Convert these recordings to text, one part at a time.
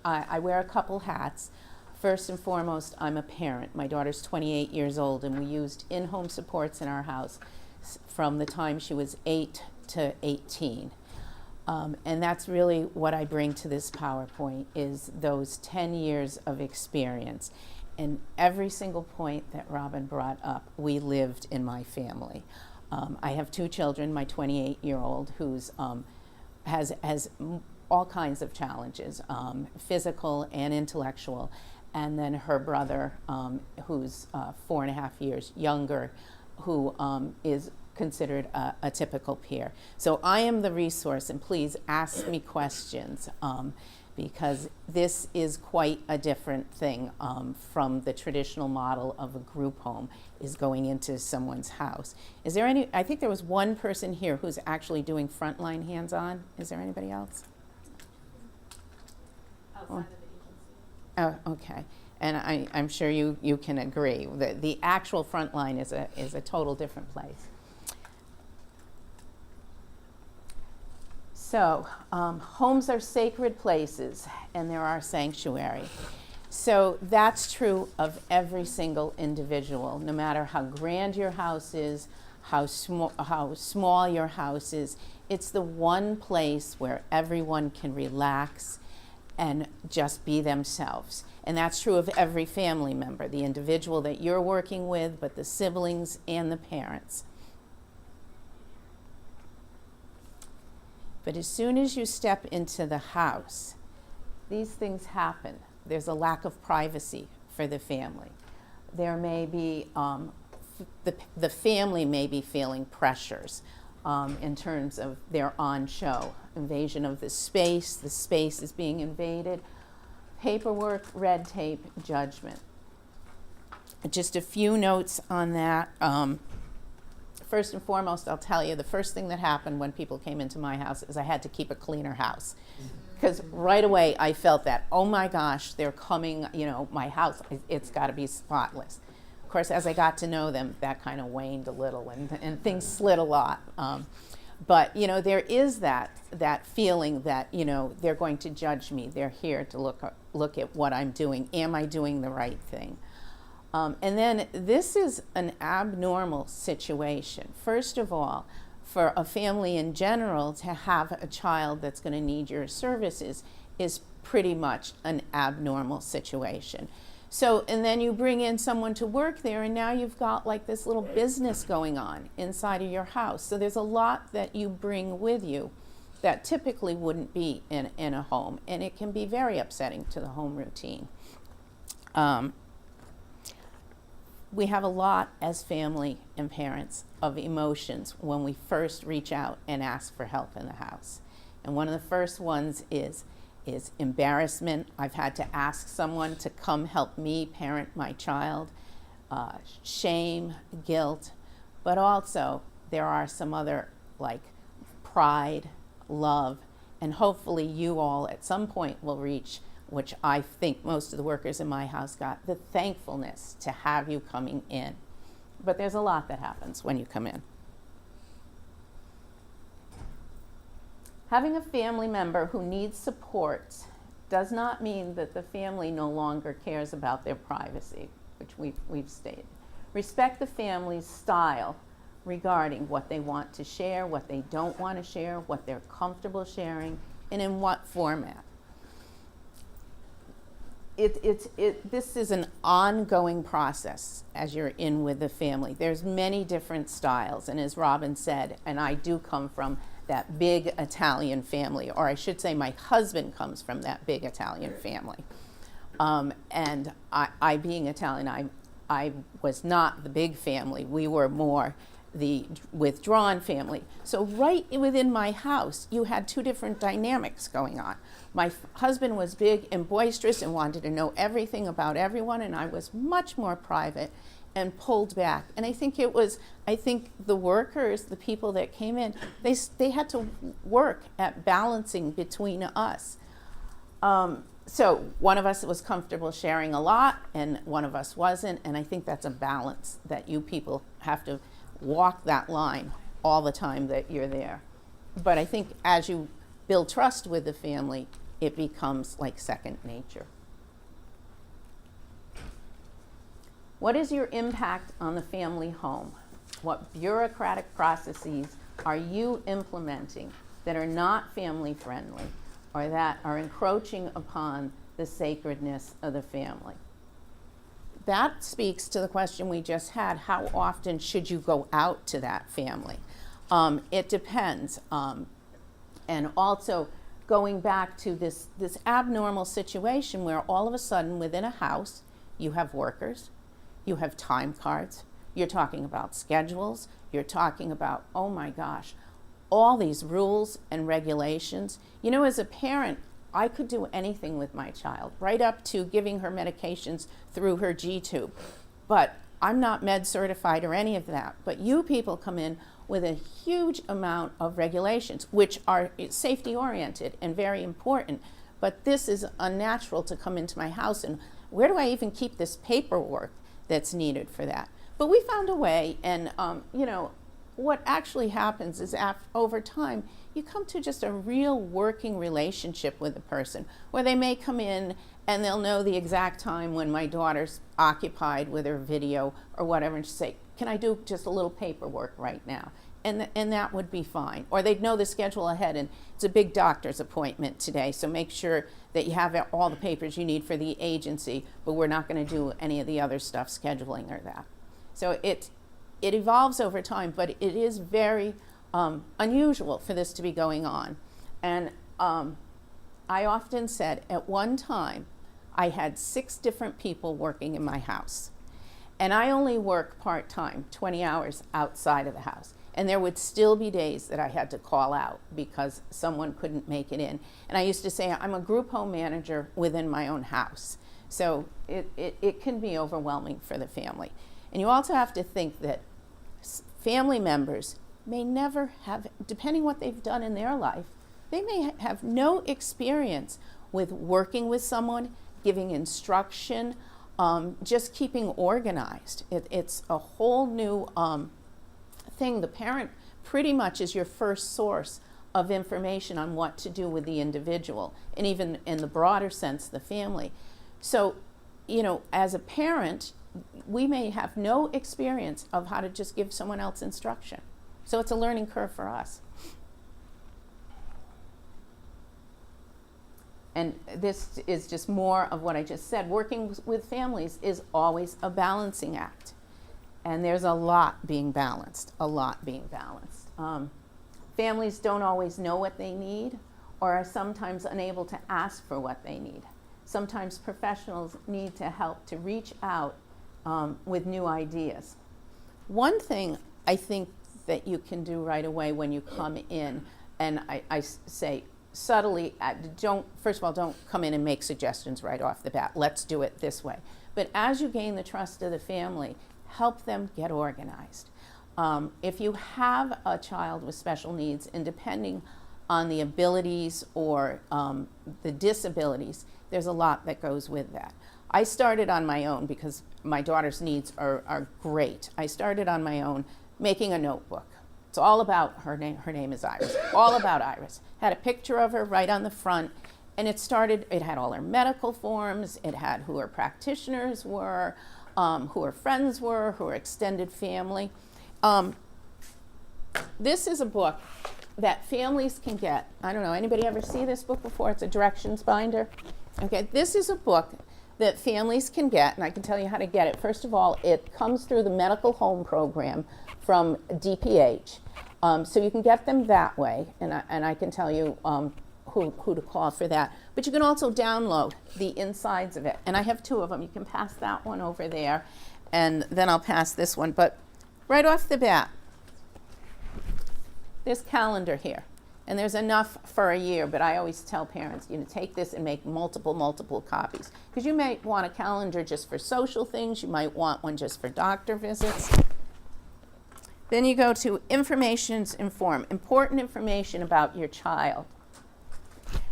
I wear a couple hats. First and foremost, I'm a parent. My daughter's 28 years old, and we used in-home supports in our house from the time she was 8 to 18. And that's really what I bring to this PowerPoint, is those 10 years of experience. And every single point that Robin brought up, we lived in my family. I have 2 children, my 28-year-old who's has all kinds of challenges, physical and intellectual, and then her brother, who's 4.5 years younger, who is considered a typical peer. So I am the resource, and please ask me questions, because this is quite a different thing from the traditional model of a group home, is going into someone's house. Is there any, I think there was one person here who's actually doing frontline hands-on. Is there anybody else? Outside of the agency. Oh, okay. And I'm sure you can agree that the actual front line is a total different place. So, homes are sacred places, and there are sanctuary. So that's true of every single individual, no matter how grand your house is, how small your house is. It's the one place where everyone can relax and just be themselves. And that's true of every family member, the individual that you're working with, but the siblings and the parents. But as soon as you step into the house, these things happen. There's a lack of privacy for the family. There may be, the family may be feeling pressures in terms of their on-show. Invasion of the space is being invaded. Paperwork, red tape, judgment. Just a few notes on that. First and foremost, I'll tell you, the first thing that happened when people came into my house is I had to keep a cleaner house. Because right away I felt that, oh my gosh, they're coming, my house, it's got to be spotless. Of course, as I got to know them, that kind of waned a little, and things slid a lot. But there is that feeling that they're going to judge me. They're here to look at what I'm doing. Am I doing the right thing? And then this is an abnormal situation. First of all, for a family in general to have a child that's going to need your services is pretty much an abnormal situation. So, and then you bring in someone to work there, and now you've got like this little business going on inside of your house. So there's a lot that you bring with you that typically wouldn't be in a home, and it can be very upsetting to the home routine. We have a lot as family and parents of emotions when we first reach out and ask for help in the house. And one of the first ones is embarrassment. I've had to ask someone to come help me parent my child. Shame, guilt, but also there are some other like pride, love, and hopefully you all at some point will reach, which I think most of the workers in my house got, the thankfulness to have you coming in. But there's a lot that happens when you come in. Having a family member who needs support does not mean that the family no longer cares about their privacy, which we've stated. Respect the family's style regarding what they want to share, what they don't want to share, what they're comfortable sharing, and in what format. This is an ongoing process as you're in with the family. There's many different styles, and as Robin said, and I do come from that big Italian family, or I should say my husband comes from that big Italian family. And I being Italian, I was not the big family. We were more the withdrawn family. So right within my house, you had 2 different dynamics going on. My husband was big and boisterous and wanted to know everything about everyone, and I was much more private and pulled back. And I think the workers, the people that came in, they had to work at balancing between us. So one of us was comfortable sharing a lot, and one of us wasn't, and I think that's a balance that you people have to walk that line all the time that you're there. But I think as you build trust with the family, it becomes like second nature. What is your impact on the family home? What bureaucratic processes are you implementing that are not family friendly or that are encroaching upon the sacredness of the family? That speaks to the question we just had: how often should you go out to that family? It depends. And also going back to this abnormal situation where all of a sudden within a house you have workers, you have time cards, you're talking about schedules, you're talking about, oh my gosh, all these rules and regulations. You know, as a parent, I could do anything with my child, right up to giving her medications through her G-tube. But I'm not med certified or any of that. But you people come in with a huge amount of regulations, which are safety oriented and very important. But this is unnatural to come into my house, and where do I even keep this paperwork that's needed for that? But we found a way, and you know, what actually happens is over time, you come to just a real working relationship with a person, where they may come in and they'll know the exact time when my daughter's occupied with her video or whatever, and just say, can I do just a little paperwork right now? And that would be fine. Or they'd know the schedule ahead, and it's a big doctor's appointment today, so make sure that you have all the papers you need for the agency, but we're not going to do any of the other stuff, scheduling or that. So it evolves over time, but it is very unusual for this to be going on. And I often said at one time I had 6 different people working in my house. And I only work part-time, 20 hours outside of the house. And there would still be days that I had to call out because someone couldn't make it in. And I used to say I'm a group home manager within my own house. So it can be overwhelming for the family. And you also have to think that family members may never have, depending what they've done in their life, they may have no experience with working with someone, giving instruction, just keeping organized. It's a whole new thing. The parent pretty much is your first source of information on what to do with the individual, and even in the broader sense, the family. So, you know, as a parent, we may have no experience of how to just give someone else instruction. So it's a learning curve for us. And this is just more of what I just said. Working with families is always a balancing act. And there's a lot being balanced, Families don't always know what they need, or are sometimes unable to ask for what they need. Sometimes professionals need to help to reach out with new ideas. One thing I think that you can do right away when you come in, and I say subtly, first of all, don't come in and make suggestions right off the bat. Let's do it this way. But as you gain the trust of the family, help them get organized. If you have a child with special needs, and depending on the abilities or the disabilities, there's a lot that goes with that. I started on my own because my daughter's needs are great. I started on my own making a notebook. It's all about her name. Her name is Iris. All about Iris. Had a picture of her right on the front, and it had all her medical forms. It had who her practitioners were, who her friends were, who her extended family. This is a book that families can get. I don't know, anybody ever see this book before? It's a directions binder. Okay, this is a book that families can get, and I can tell you how to get it. First of all, it comes through the medical home program from DPH. So you can get them that way, and I can tell you who to call for that. But you can also download the insides of it. And I have 2 of them. You can pass that one over there, and then I'll pass this one. But right off the bat, this calendar here. And there's enough for a year, but I always tell parents, you know, take this and make multiple copies. Because you may want a calendar just for social things. You might want one just for doctor visits. Then you go to Informations Inform, important information about your child.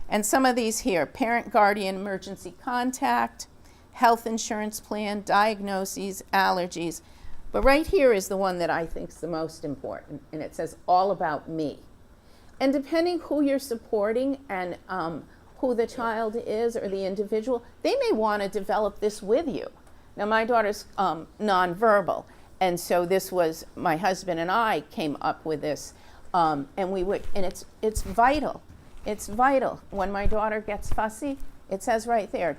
And some of these here: parent, guardian, emergency contact, health insurance plan, diagnoses, allergies. But right here is the one that I think is the most important, and it says all about me. And depending who you're supporting and who the child is or the individual, they may want to develop this with you. Now, my daughter's nonverbal, and so this was, my husband and I came up with this, and it's vital. It's vital. When my daughter gets fussy, it says right there,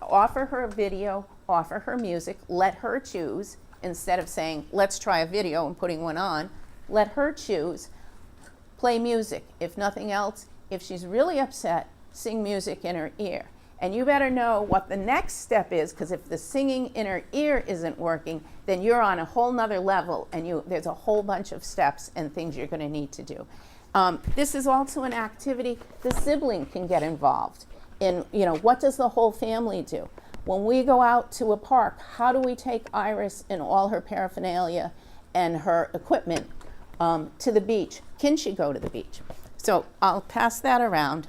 offer her a video, offer her music, let her choose, instead of saying, let's try a video and putting one on, let her choose, play music. If nothing else, if she's really upset, sing music in her ear. And you better know what the next step is, because if the singing in her ear isn't working, then you're on a whole nother level, and there's a whole bunch of steps and things you're going to need to do. This is also an activity the sibling can get involved in. What does the whole family do? When we go out to a park, how do we take Iris and all her paraphernalia and her equipment to the beach? Can she go to the beach? So I'll pass that around.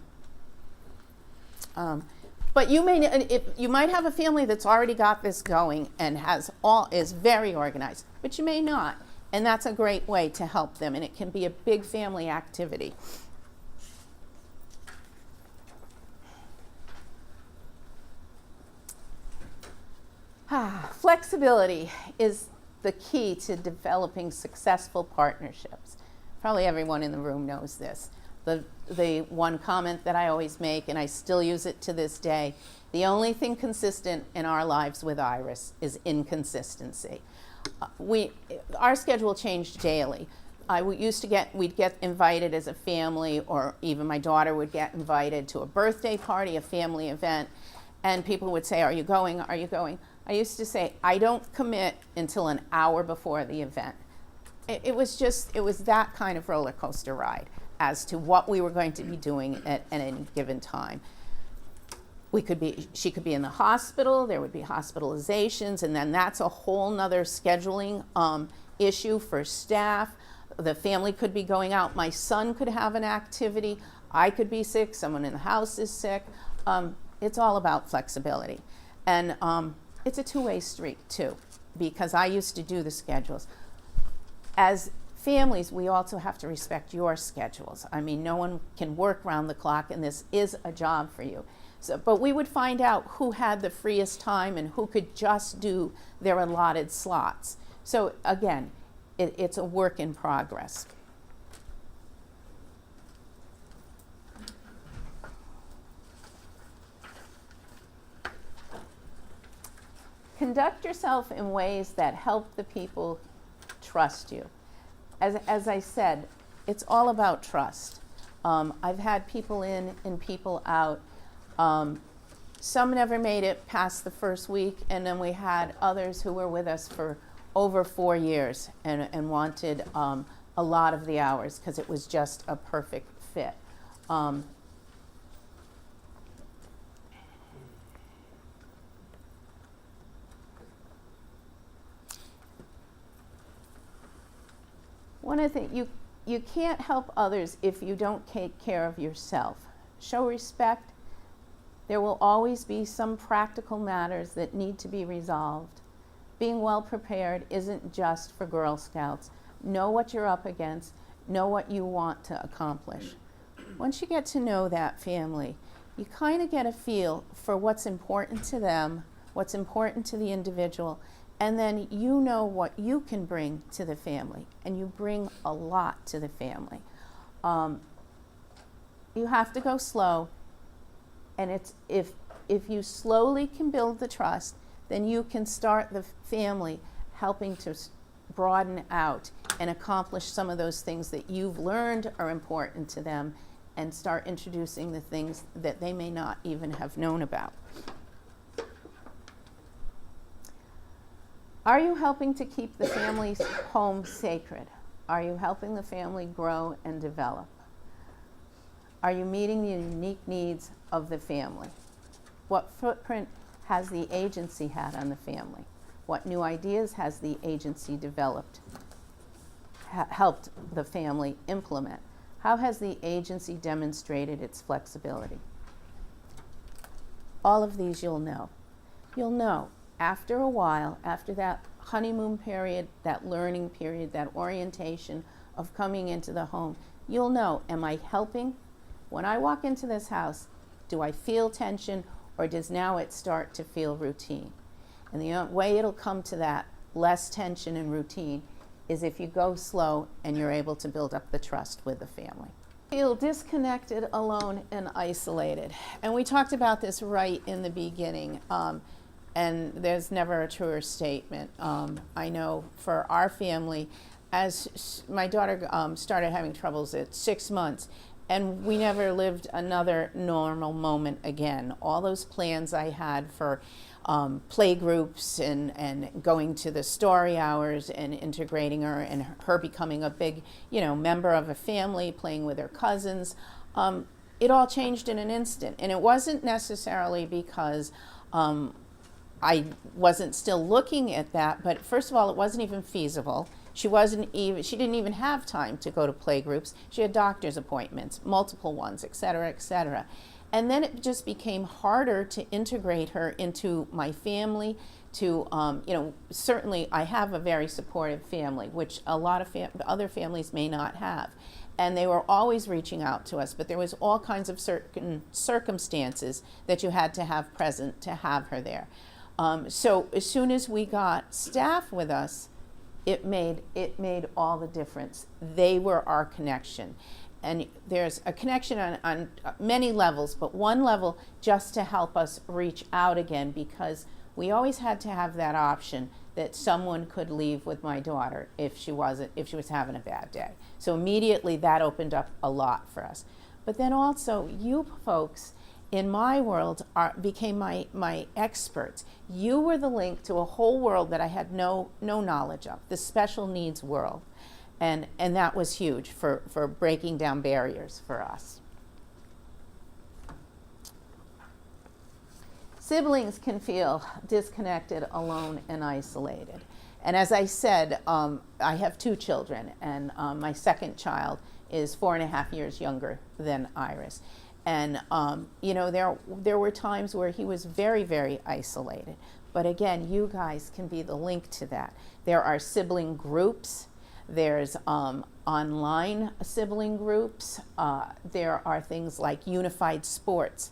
But you might have a family that's already got this going and is very organized, but you may not. And that's a great way to help them, and it can be a big family activity. Flexibility is the key to developing successful partnerships. Probably everyone in the room knows this. The one comment that I always make, and I still use it to this day, the only thing consistent in our lives with Iris is inconsistency. Our schedule changed daily. We'd get invited as a family, or even my daughter would get invited to a birthday party, a family event, and people would say, are you going, are you going? I used to say, I don't commit until an hour before the event. It was that kind of roller coaster ride as to what we were going to be doing at any given time. She could be in the hospital, there would be hospitalizations, and then that's a whole nother scheduling issue for staff. The family could be going out, my son could have an activity, I could be sick, someone in the house is sick. It's all about flexibility. And it's a two-way street too, because I used to do the schedules. As families, we also have to respect your schedules. I mean, no one can work around the clock, and this is a job for you. But we would find out who had the freest time and who could just do their allotted slots. So again, it's a work in progress. Conduct yourself in ways that help the people trust you. As I said, it's all about trust. I've had people in and people out. Some never made it past the first week, and then we had others who were with us for over 4 years and wanted a lot of the hours because it was just a perfect fit. One of the things, you can't help others if you don't take care of yourself. Show respect. There will always be some practical matters that need to be resolved. Being well prepared isn't just for Girl Scouts. Know what you're up against. Know what you want to accomplish. Once you get to know that family, you kind of get a feel for what's important to them, what's important to the individual, and then you know what you can bring to the family, and you bring a lot to the family. You have to go slow, and if you slowly can build the trust, then you can start the family helping to broaden out and accomplish some of those things that you've learned are important to them, and start introducing the things that they may not even have known about. Are you helping to keep the family's home sacred? Are you helping the family grow and develop? Are you meeting the unique needs of the family? What footprint has the agency had on the family? What new ideas has the agency developed, helped the family implement? How has the agency demonstrated its flexibility? All of these you'll know. You'll know after a while, after that honeymoon period, that learning period, that orientation of coming into the home, you'll know, am I helping? When I walk into this house, Do I feel tension, or does now it start to feel routine? And the way it'll come to that less tension and routine is if you go slow and you're able to build up the trust with the family. Feel disconnected, alone, and isolated. And we talked about this right in the beginning. And there's never a truer statement. I know for our family, as my daughter started having troubles at 6 months, and we never lived another normal moment again. All those plans I had for play groups and going to the story hours and integrating her and her becoming a big, member of a family, playing with her cousins, it all changed in an instant. And it wasn't necessarily because I wasn't still looking at that, but first of all, it wasn't even feasible. She didn't even have time to go to play groups. She had doctor's appointments, multiple ones, et cetera, et cetera. And then it just became harder to integrate her into my family. Certainly I have a very supportive family, which a lot of other families may not have. And they were always reaching out to us, but there was all kinds of certain circumstances that you had to have present to have her there. So as soon as we got staff with us, it made all the difference. They were our connection. And there's a connection on many levels, but one level just to help us reach out again, because we always had to have that option that someone could leave with my daughter if she was having a bad day. So immediately that opened up a lot for us. But then also you folks in my world became my experts. You were the link to a whole world that I had no knowledge of, the special needs world. And that was huge for breaking down barriers for us. Siblings can feel disconnected, alone, and isolated. And as I said, I have 2 children, and my second child is 4.5 years younger than Iris. And there were times where he was very, very isolated. But again, you guys can be the link to that. There are sibling groups. There's online sibling groups. There are things like unified sports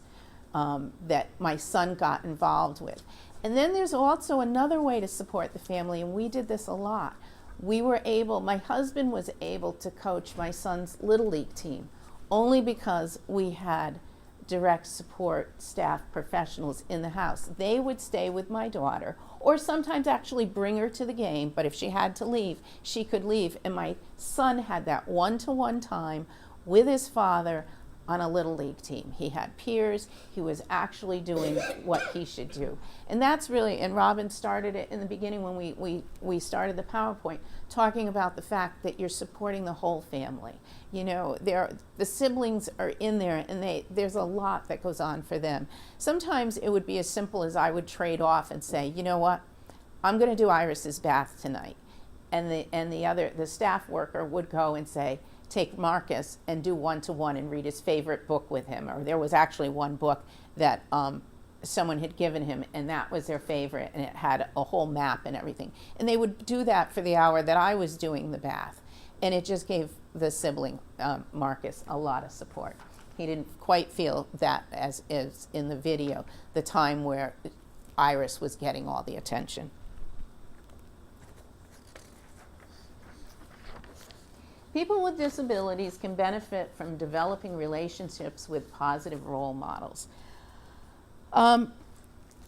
that my son got involved with. And then there's also another way to support the family, and we did this a lot. My husband was able to coach my son's Little League team only because we had direct support staff professionals in the house. They would stay with my daughter, or sometimes actually bring her to the game, but if she had to leave, she could leave. And my son had that one-to-one time with his father on a Little League team. He had peers. He was actually doing what he should do. And that's really, and Robin started it in the beginning when we started the PowerPoint, talking about the fact that you're supporting the whole family. The siblings are in there, and there's a lot that goes on for them. Sometimes it would be as simple as I would trade off and say, you know what, I'm going to do Iris's bath tonight. And the staff worker would go and say, take Marcus and do one-to-one and read his favorite book with him. Or there was actually one book that someone had given him, and that was their favorite, and it had a whole map and everything. And they would do that for the hour that I was doing the bath. And it just gave the sibling, Marcus, a lot of support. He didn't quite feel that as is in the video, the time where Iris was getting all the attention. People with disabilities can benefit from developing relationships with positive role models.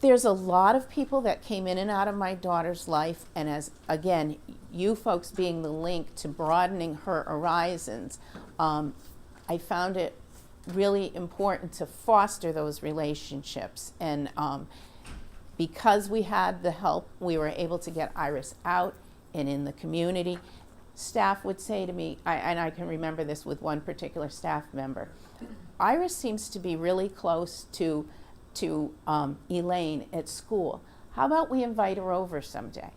There's a lot of people that came in and out of my daughter's life, and as, again, you folks being the link to broadening her horizons, I found it really important to foster those relationships. And because we had the help, we were able to get Iris out and in the community. Staff would say to me, and I can remember this with one particular staff member, Iris seems to be really close to Elaine at school. How about we invite her over someday?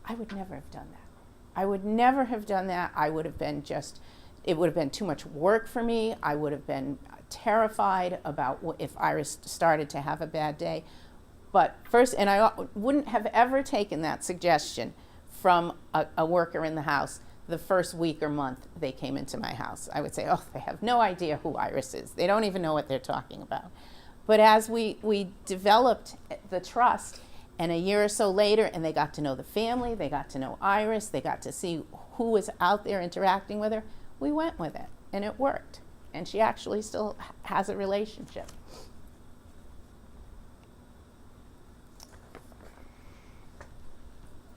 I would never have done that. I would never have done that. It would have been too much work for me. I would have been terrified about if Iris started to have a bad day. But first, and I wouldn't have ever taken that suggestion from a worker in the house the first week or month they came into my house. I would say, oh, they have no idea who Iris is. They don't even know what they're talking about. But as we developed the trust, and a year or so later, and they got to know the family, they got to know Iris, they got to see who was out there interacting with her, we went with it, and it worked. And she actually still has a relationship.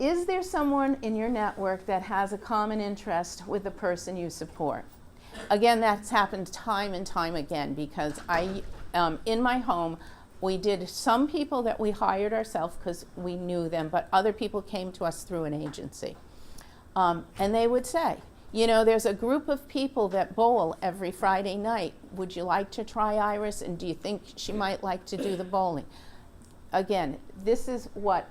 Is there someone in your network that has a common interest with the person you support? Again, that's happened time and time again, because in my home, we did some people that we hired ourselves because we knew them, but other people came to us through an agency. And they would say, you know, there's a group of people that bowl every Friday night. Would you like to try Iris? And do you think she might like to do the bowling? Again, this is what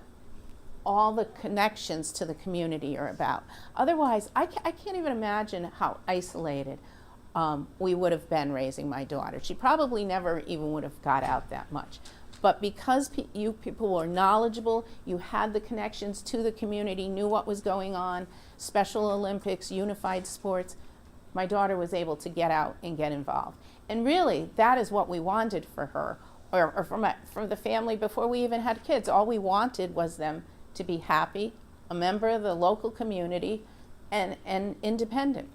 all the connections to the community are about. Otherwise, I can't even imagine how isolated we would have been raising my daughter. She probably never even would have got out that much. But because you people were knowledgeable, you had the connections to the community, knew what was going on, Special Olympics, unified sports, my daughter was able to get out and get involved. And really, that is what we wanted for her, or from the family before we even had kids. All we wanted was them to be happy, a member of the local community, and independent.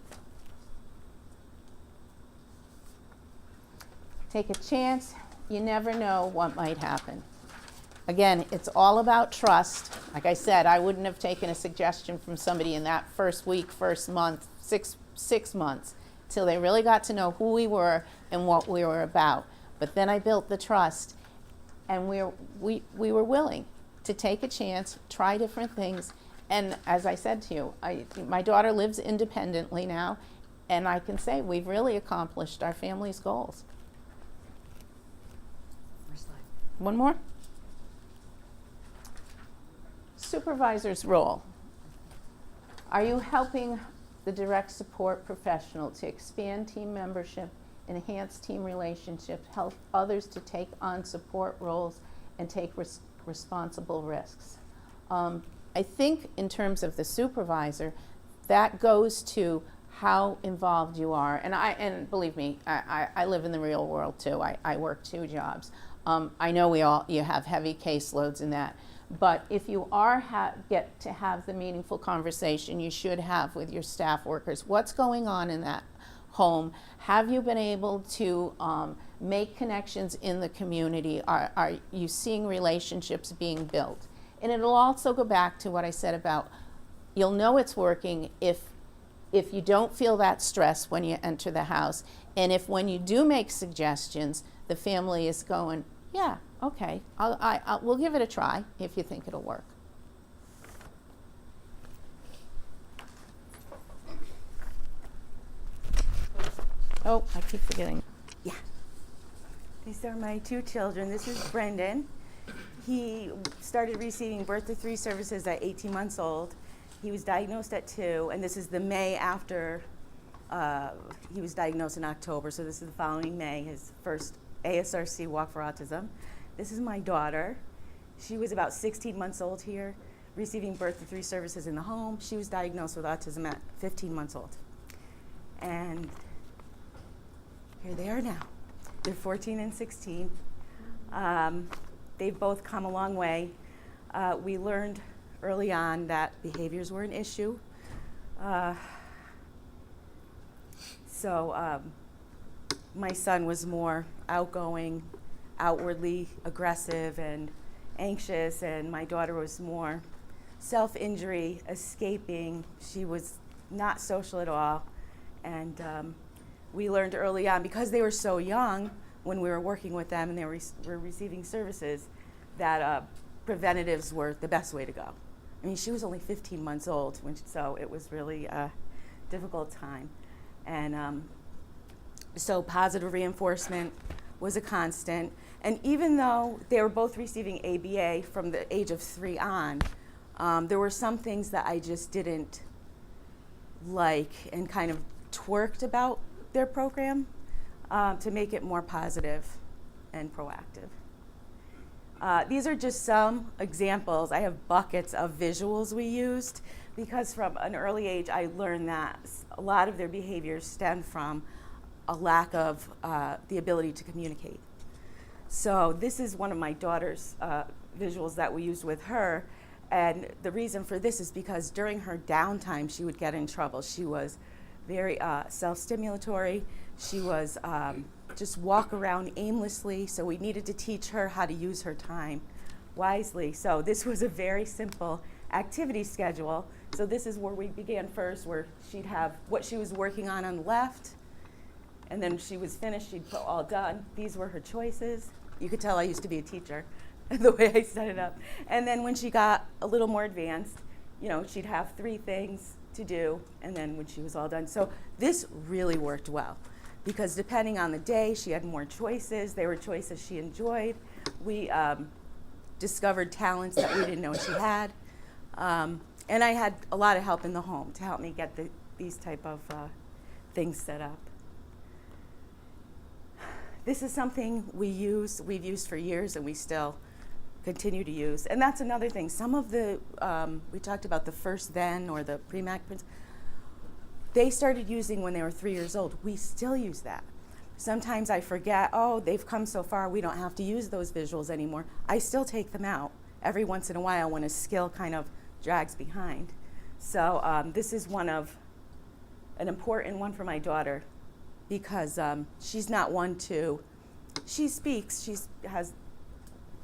Take a chance. You never know what might happen. Again, it's all about trust. Like I said, I wouldn't have taken a suggestion from somebody in that first week, first month, six months, till they really got to know who we were and what we were about. But then I built the trust, and we were willing to take a chance, try different things. And as I said to you, my daughter lives independently now, and I can say we've really accomplished our family's goals. One more. Supervisor's role. Are you helping the direct support professional to expand team membership, enhance team relationships, help others to take on support roles, and take responsible risks? I think in terms of the supervisor, that goes to how involved you are. And believe me, I live in the real world too. I work 2 jobs. I know you have heavy caseloads in that, but if you get to have the meaningful conversation you should have with your staff workers, what's going on in that home? Have you been able to make connections in the community? Are you seeing relationships being built? And it'll also go back to what I said about, you'll know it's working if you don't feel that stress when you enter the house, and if when you do make suggestions, the family is going, yeah, okay, we'll give it a try if you think it'll work. Oh, I keep forgetting. Yeah. These are my 2 children. This is Brendan. He started receiving birth to 3 services at 18 months old. He was diagnosed at 2, and this is the May after he was diagnosed in October, so this is the following May, his first ASRC Walk for Autism. This is my daughter. She was about 16 months old here, receiving birth to 3 services in the home. She was diagnosed with autism at 15 months old. And here they are now. They're 14 and 16. They've both come a long way. We learned early on that behaviors were an issue. So my son was more outgoing, outwardly aggressive and anxious, and my daughter was more self-injury, escaping. She was not social at all. And we learned early on, because they were so young when we were working with them and they were receiving services, that preventatives were the best way to go. I mean, she was only 15 months old, so it was really a difficult time. And so positive reinforcement was a constant. And even though they were both receiving ABA from the age of 3 on, there were some things that I just didn't like and kind of twerked about their program to make it more positive and proactive. These are just some examples. I have buckets of visuals we used, because from an early age I learned that a lot of their behaviors stem from a lack of the ability to communicate. So this is one of my daughter's visuals that we used with her. And the reason for this is because during her downtime, she would get in trouble. She was very self-stimulatory. She was just walk around aimlessly. So we needed to teach her how to use her time wisely. So this was a very simple activity schedule. So this is where we began first, where she'd have what she was working on the left. And then she was finished, she'd put all done. These were her choices. You could tell I used to be a teacher, the way I set it up. And then when she got a little more advanced, you know, she'd have 3 things to do, and then when she was all done. So this really worked well, because depending on the day, she had more choices. They were choices she enjoyed. We discovered talents that we didn't know she had. And I had a lot of help in the home to help me get these type of things set up. This is something we've used for years, and we still continue to use. And that's another thing. Some of the, we talked about the first then, or the pre-Mac prints, they started using when they were 3 years old. We still use that. Sometimes I forget, oh, they've come so far, we don't have to use those visuals anymore. I still take them out every once in a while when a skill kind of drags behind. So this is an important one for my daughter, because she's not one she speaks, she has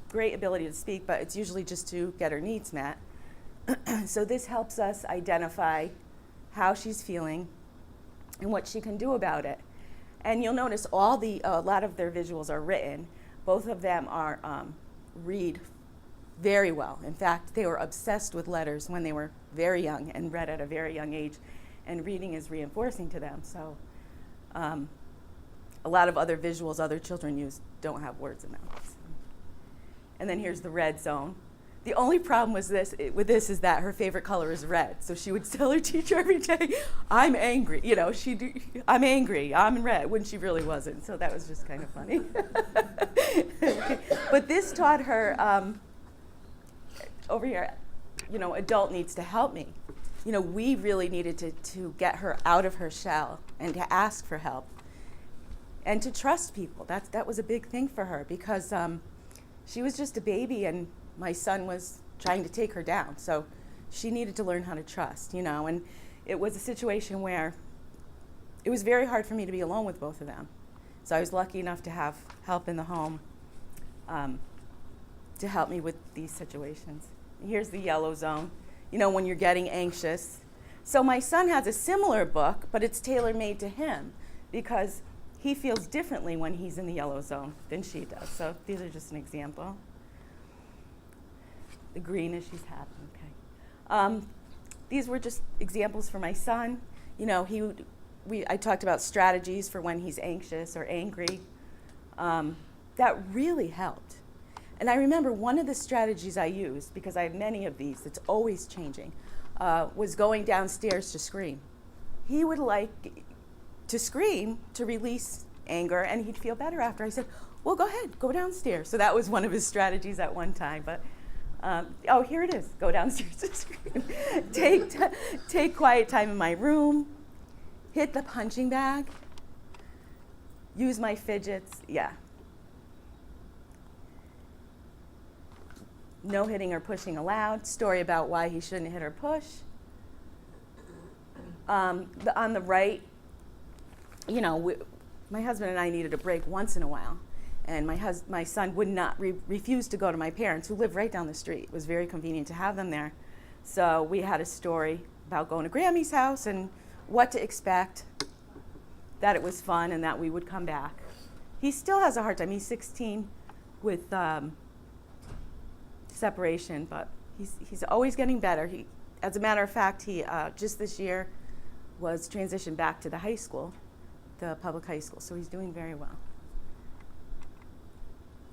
great ability to speak, but it's usually just to get her needs met. So this helps us identify how she's feeling and what she can do about it. And you'll notice a lot of their visuals are written. Both of them are read very well. In fact, they were obsessed with letters when they were very young and read at a very young age, and reading is reinforcing to them. So a lot of other visuals other children use don't have words in them. And then here's the red zone. The only problem with this is that her favorite color is red. So she would tell her teacher every day, I'm angry. You know, I'm angry, I'm red, when she really wasn't. So that was just kind of funny. But this taught her, over here, you know, adult needs to help me. You know, we really needed to get her out of her shell and to ask for help and to trust people. That was a big thing for her, because she was just a baby and my son was trying to take her down. So she needed to learn how to trust, you know, and it was a situation where it was very hard for me to be alone with both of them. So I was lucky enough to have help in the home to help me with these situations. Here's the yellow zone, you know, when you're getting anxious. So my son has a similar book, but it's tailor-made to him, because he feels differently when he's in the yellow zone than she does. So these are just an example. The green is she's happy, okay. These were just examples for my son. You know, I talked about strategies for when he's anxious or angry. That really helped. And I remember one of the strategies I used, because I have many of these, it's always changing, was going downstairs to scream. He would like to scream to release anger, and he'd feel better after. I said, well, go ahead, go downstairs. So that was one of his strategies at one time. But oh, here it is, go downstairs to scream. Take quiet time in my room, hit the punching bag, use my fidgets, yeah. No hitting or pushing allowed. Story about why he shouldn't hit or push. On the right, you know, my husband and I needed a break once in a while. And my son would not refuse to go to my parents, who live right down the street. It was very convenient to have them there. So we had a story about going to Grammy's house and what to expect, that it was fun, and that we would come back. He still has a hard time. He's 16 with separation, but he's always getting better. As a matter of fact, he just this year was transitioned back to the high school, the public high school, so he's doing very well.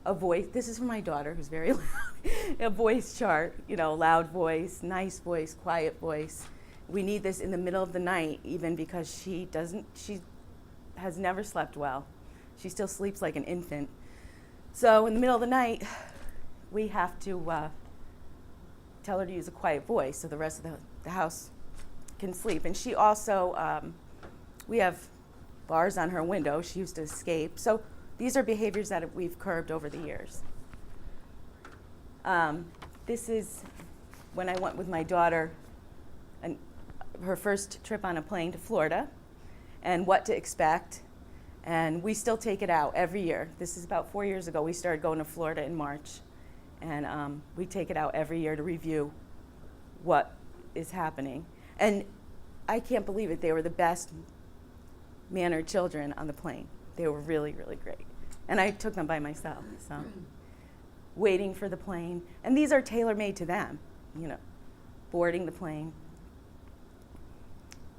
A voice, this is for my daughter, who's very loud. A voice chart, you know, loud voice, nice voice, quiet voice. We need this in the middle of the night, even, because she has never slept well. She still sleeps like an infant. So in the middle of the night, we have to tell her to use a quiet voice so the rest of the house can sleep. And she also, we have bars on her window. She used to escape. So these are behaviors that we've curbed over the years. This is when I went with my daughter, and her first trip on a plane to Florida, and what to expect. And we still take it out every year. This is about 4 years ago. We started going to Florida in March. And we take it out every year to review what is happening. And I can't believe it. They were the best mannered children on the plane. They were really, really great. And I took them by myself, so waiting for the plane. And these are tailor-made to them, you know, boarding the plane.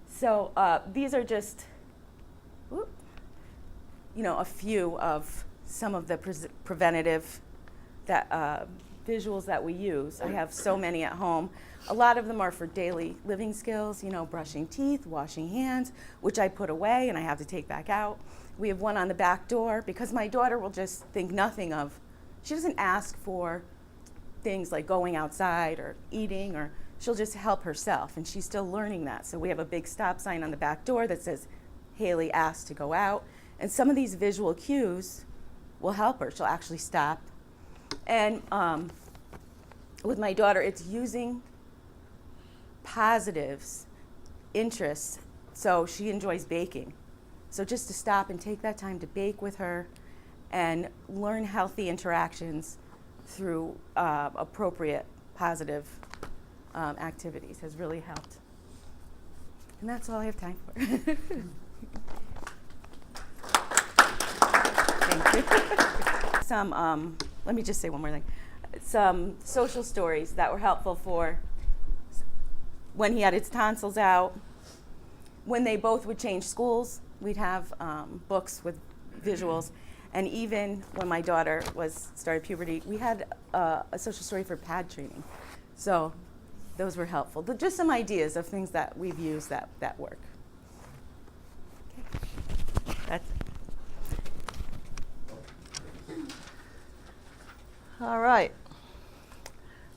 So these are just, you know, a few of some of the preventative visuals that we use. I have so many at home. A lot of them are for daily living skills, you know, brushing teeth, washing hands, which I put away and I have to take back out. We have one on the back door because my daughter will just think nothing of, she doesn't ask for things like going outside or eating, or she'll just help herself, and she's still learning that. So we have a big stop sign on the back door that says, Haley asked to go out. And some of these visual cues will help her. She'll actually stop. And with my daughter, it's using positives, interests. So she enjoys baking. So just to stop and take that time to bake with her and learn healthy interactions through appropriate, positive activities has really helped. And that's all I have time for. Thank you. Let me just say one more thing. Some social stories that were helpful for when he had his tonsils out, when they both would change schools, we'd have books with visuals. And even when my daughter started puberty, we had a social story for pad training. So those were helpful. Just some ideas of things that we've used that work. Okay. That's it. All right.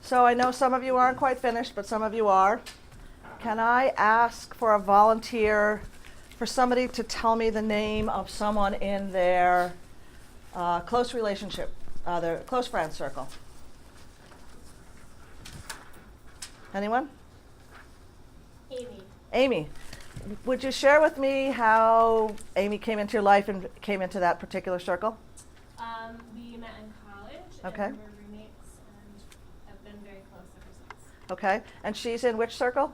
So I know some of you aren't quite finished, but some of you are. Can I ask for a volunteer, for somebody to tell me the name of someone in their close relationship, their close friend circle? Anyone? Amy. Amy. Would you share with me how Amy came into your life and came into that particular circle? We met in college. Okay. And we're roommates and have been very close ever since. Okay. And she's in which circle?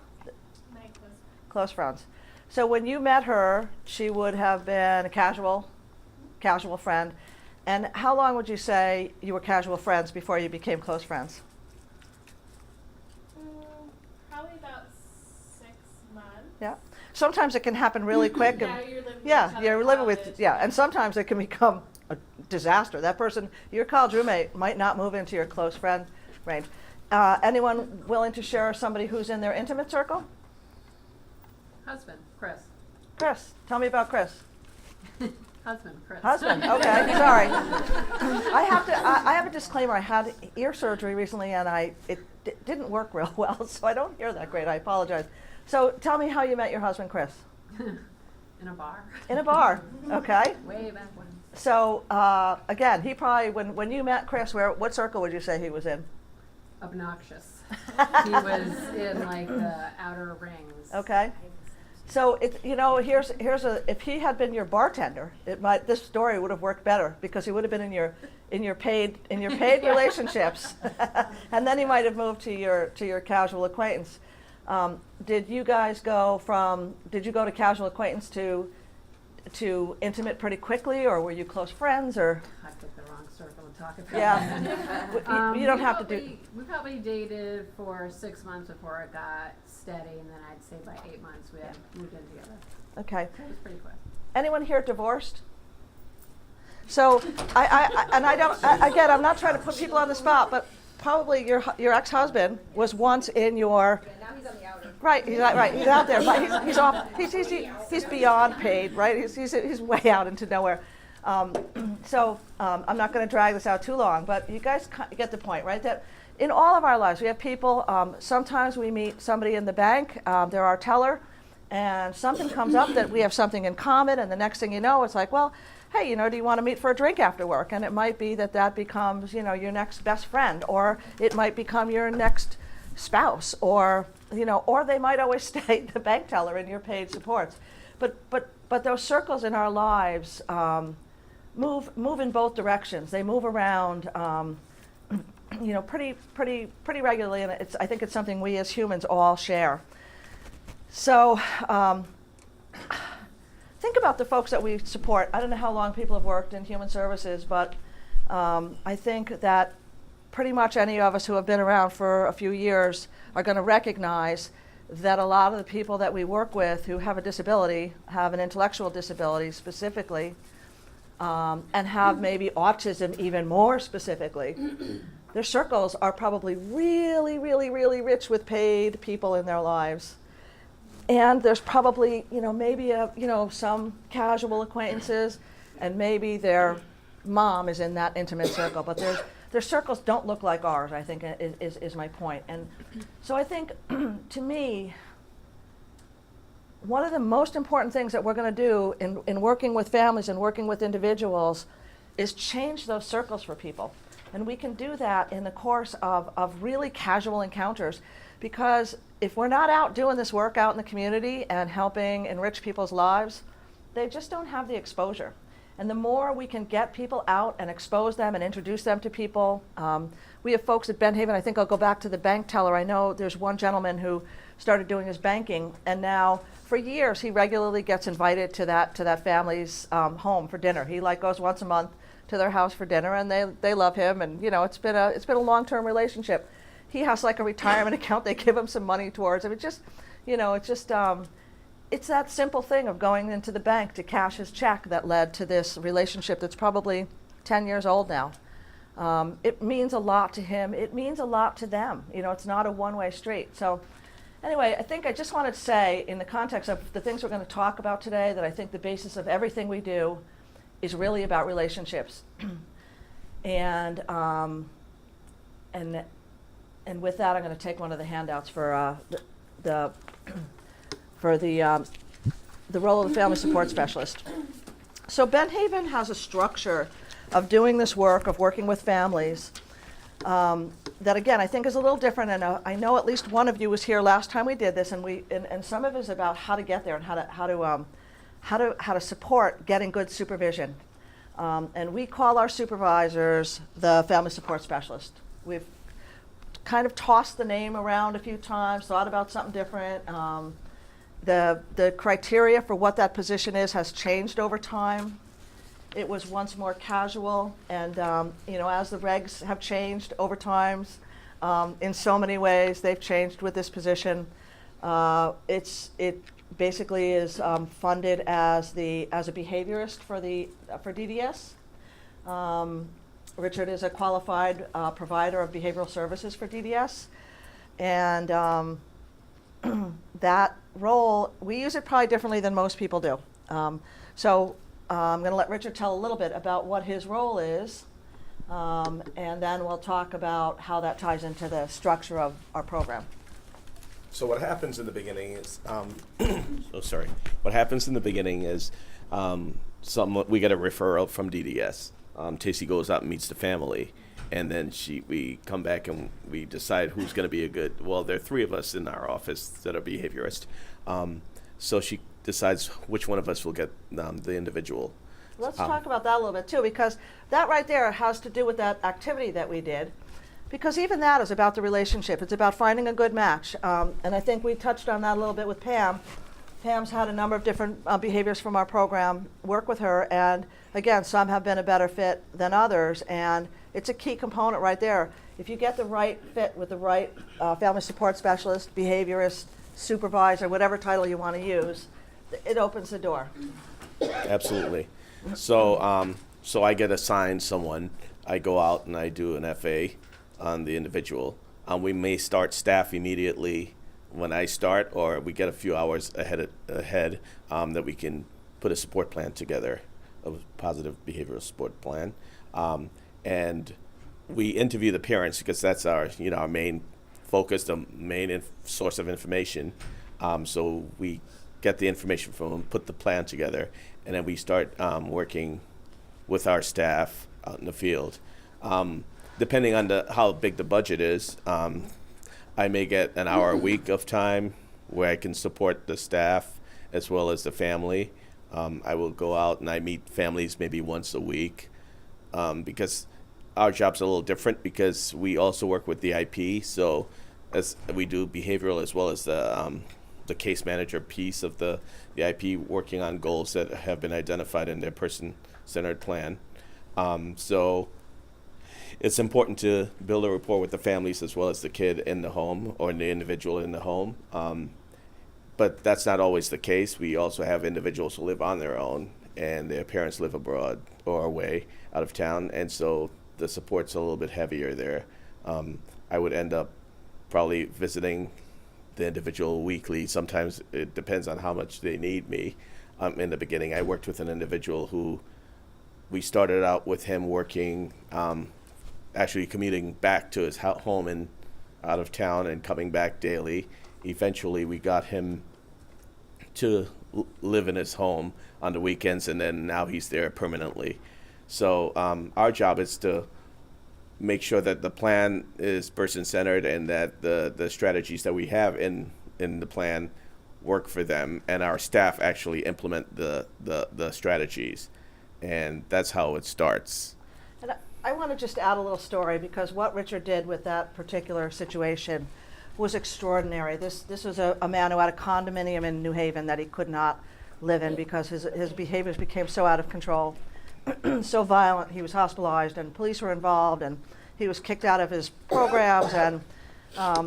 My close friend. Close friends. So when you met her, she would have been a casual friend. And how long would you say you were casual friends before you became close friends? Probably about 6 months. Yeah. Sometimes it can happen really quick. Yeah, you're living with yeah, each other you're in living with, college. yeah. And sometimes it can become a disaster. That person, your college roommate, might not move into your close friend range. Anyone willing to share somebody who's in their intimate circle? Husband, Chris. Chris, tell me about Chris. Husband, Chris. Husband, okay, sorry. I have a disclaimer. I had ear surgery recently and it didn't work real well, so I don't hear that great. I apologize. So tell me how you met your husband, Chris. In a bar. In a bar, okay. Way back when. So again, he probably, when you met Chris, what circle would you say he was in? Obnoxious. He was in like the outer rings. Okay. So here's if he had been your bartender, this story would have worked better because he would have been in your paid relationships, and then he might have moved to your casual acquaintance. Did you go to casual acquaintance to intimate pretty quickly, or were you close friends, or? I picked the wrong circle to talk about. Yeah. You don't have to do. We probably dated for 6 months before it got steady, and then I'd say by 8 months we had moved in together. Okay. It was pretty quick. Anyone here divorced? So again, I'm not trying to put people on the spot, but probably your ex-husband was once in your. Now he's on the outer. Right, he's out there, but he's off. He's beyond paid, right? He's way out into nowhere. So I'm not going to drag this out too long, but you guys get the point, right? That in all of our lives, we have people. Sometimes we meet somebody in the bank. They're our teller, and something comes up that we have something in common, and the next thing you know, it's like, well, hey, do you want to meet for a drink after work? And it might be that becomes, your next best friend, or it might become your next spouse, or they might always stay the bank teller in your paid supports. But those circles in our lives move in both directions. They move around, pretty regularly, and I think it's something we as humans all share. So think about the folks that we support. I don't know how long people have worked in human services, but I think that pretty much any of us who have been around for a few years are going to recognize that a lot of the people that we work with who have a disability, have an intellectual disability specifically, and have maybe autism even more specifically, their circles are probably really, really, really rich with paid people in their lives. And there's probably, maybe some casual acquaintances, and maybe their mom is in that intimate circle, but their circles don't look like ours, I think is my point. And so I think, to me, one of the most important things that we're going to do in working with families and working with individuals is change those circles for people. And we can do that in the course of really casual encounters, because if we're not out doing this work out in the community and helping enrich people's lives, they just don't have the exposure. And the more we can get people out and expose them and introduce them to people, we have folks at Benhaven. I think I'll go back to the bank teller. I know there's one gentleman who started doing his banking, and now for years he regularly gets invited to that family's home for dinner. He goes once a month to their house for dinner, and they love him, and it's been a long-term relationship. He has a retirement account they give him some money towards. I mean, it's that simple thing of going into the bank to cash his check that led to this relationship that's probably 10 years old now. It means a lot to him. It means a lot to them. It's not a one-way street. So anyway, I think I just wanted to say, in the context of the things we're going to talk about today, that I think the basis of everything we do is really about relationships. And with that, I'm going to take one of the handouts for the role of the family support specialist. So Benhaven has a structure of doing this work, of working with families, that again I think is a little different. And I know at least one of you was here last time we did this, and some of it is about how to get there and how to support getting good supervision. And we call our supervisors the family support specialist. We've kind of tossed the name around a few times, thought about something different. The criteria for what that position is has changed over time. It was once more casual, and as the regs have changed over time, in so many ways they've changed with this position. It basically is funded as a behaviorist for DDS. Richard is a qualified provider of behavioral services for DDS, and that role, we use it probably differently than most people do. So I'm going to let Richard tell a little bit about what his role is, and then we'll talk about how that ties into the structure of our program. So what happens in the beginning is, What happens in the beginning is, we get a referral from DDS. Tacy goes out and meets the family, and then we come back and we decide who's going to be there are three of us in our office that are behaviorists. So she decides which one of us will get the individual. Let's talk about that a little bit too, because that right there has to do with that activity that we did. Because even that is about the relationship. It's about finding a good match. And I think we touched on that a little bit with Pam. Pam's had a number of different behaviors from our program work with her, and again, some have been a better fit than others, and it's a key component right there. If you get the right fit with the right family support specialist, behaviorist, supervisor, whatever title you want to use, it opens the door. Absolutely. So I get assigned someone. I go out and I do an FA on the individual. We may start staff immediately when I start, or we get a few hours ahead that we can put a support plan together, a positive behavioral support plan, and we interview the parents because that's our main focus, the main source of information. So we get the information from them, put the plan together, and then we start working with our staff out in the field. Depending on how big the budget is, I may get an hour a week of time where I can support the staff as well as the family. I will go out and I meet families maybe once a week, because our job's a little different because we also work with the IP. So as we do behavioral as well as the case manager piece of the IP, working on goals that have been identified in their person-centered plan. So it's important to build a rapport with the families as well as the kid in the home or the individual in the home. But that's not always the case. We also have individuals who live on their own and their parents live abroad or away out of town, and so the support's a little bit heavier there. I would end up probably visiting the individual weekly. Sometimes it depends on how much they need me. In the beginning, I worked with an individual who we started out with him working, actually commuting back to his home and out of town and coming back daily. Eventually, we got him to live in his home on the weekends, and then now he's there permanently. So our job is to make sure that the plan is person-centered and that the strategies that we have in the plan work for them, and our staff actually implement the strategies. And that's how it starts. And I want to just add a little story, because what Richard did with that particular situation was extraordinary. This was a man who had a condominium in New Haven that he could not live in because his behaviors became so out of control, so violent. He was hospitalized and police were involved, and he was kicked out of his programs, and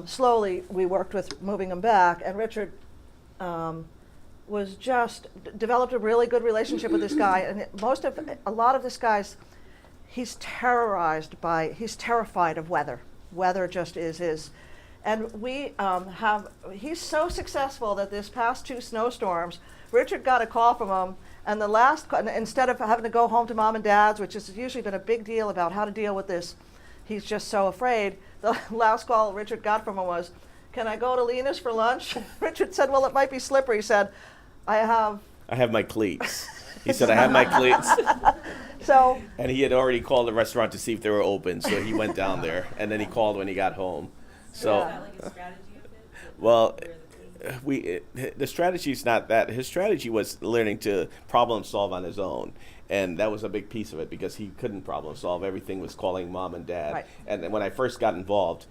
slowly we worked with moving him back, and Richard was just developed a really good relationship with this guy. And a lot of this guy's, he's terrified of weather. Weather just is his. And he's so successful that this past 2 snowstorms, Richard got a call from him, and instead of having to go home to mom and dad's, which has usually been a big deal about how to deal with this, he's just so afraid. The last call Richard got from him was, "Can I go to Lena's for lunch?" Richard said, "Well, it might be slippery." He said, I have my cleats. He said, I have my cleats. So, and he had already called the restaurant to see if they were open, so he went down there, and then he called when he got home. So, Is that like a strategy of it? well, the strategy is not that. His strategy was learning to problem solve on his own. And that was a big piece of it because he couldn't problem solve. Everything was calling mom and dad. Right. And then when I first got involved,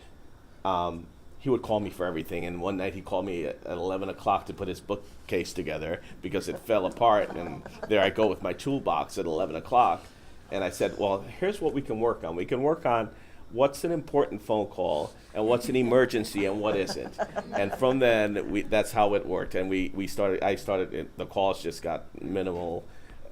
he would call me for everything. And one night he called me at 11 o'clock to put his bookcase together because it fell apart. And there I go with my toolbox at 11 o'clock. And I said, well, here's what we can work on. We can work on what's an important phone call and what's an emergency and what isn't. And from then, that's how it worked. And the calls just got minimal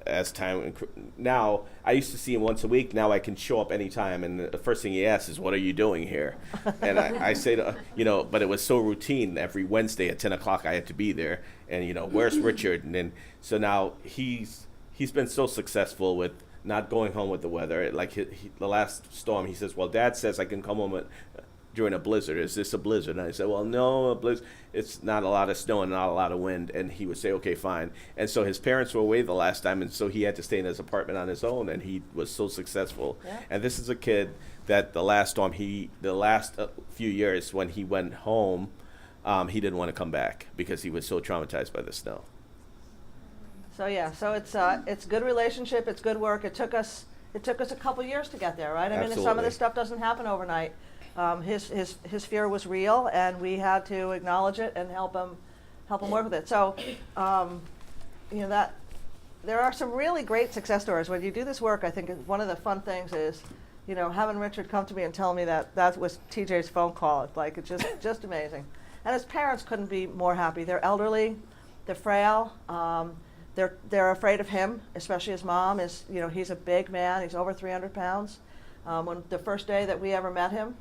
as time. Now, I used to see him once a week. Now I can show up anytime. And the first thing he asks is, what are you doing here? And I say, but it was so routine. Every Wednesday at 10 o'clock, I had to be there. And, where's Richard? And then, so now he's been so successful with not going home with the weather. Like the last storm, he says, well, Dad says I can come home during a blizzard. Is this a blizzard? And I said, well, no, a blizzard. It's not a lot of snow and not a lot of wind. And he would say, okay, fine. And so his parents were away the last time, and so he had to stay in his apartment on his own, and he was so successful. Yeah. And this is a kid that the last storm, the last few years when he went home, he didn't want to come back because he was so traumatized by the snow. So it's good relationship, it's good work. It took us a couple years to get there, right? I mean, some of Absolutely. this stuff doesn't happen overnight. His fear was real, and we had to acknowledge it and help him work with it. So, that there are some really great success stories. When you do this work, I think one of the fun things is, having Richard come to me and tell me that was TJ's phone call. It's like, it's just amazing. And his parents couldn't be more happy. They're elderly, they're frail. They're afraid of him, especially his mom. He's a big man. He's over 300 pounds. When the first day that we ever met him,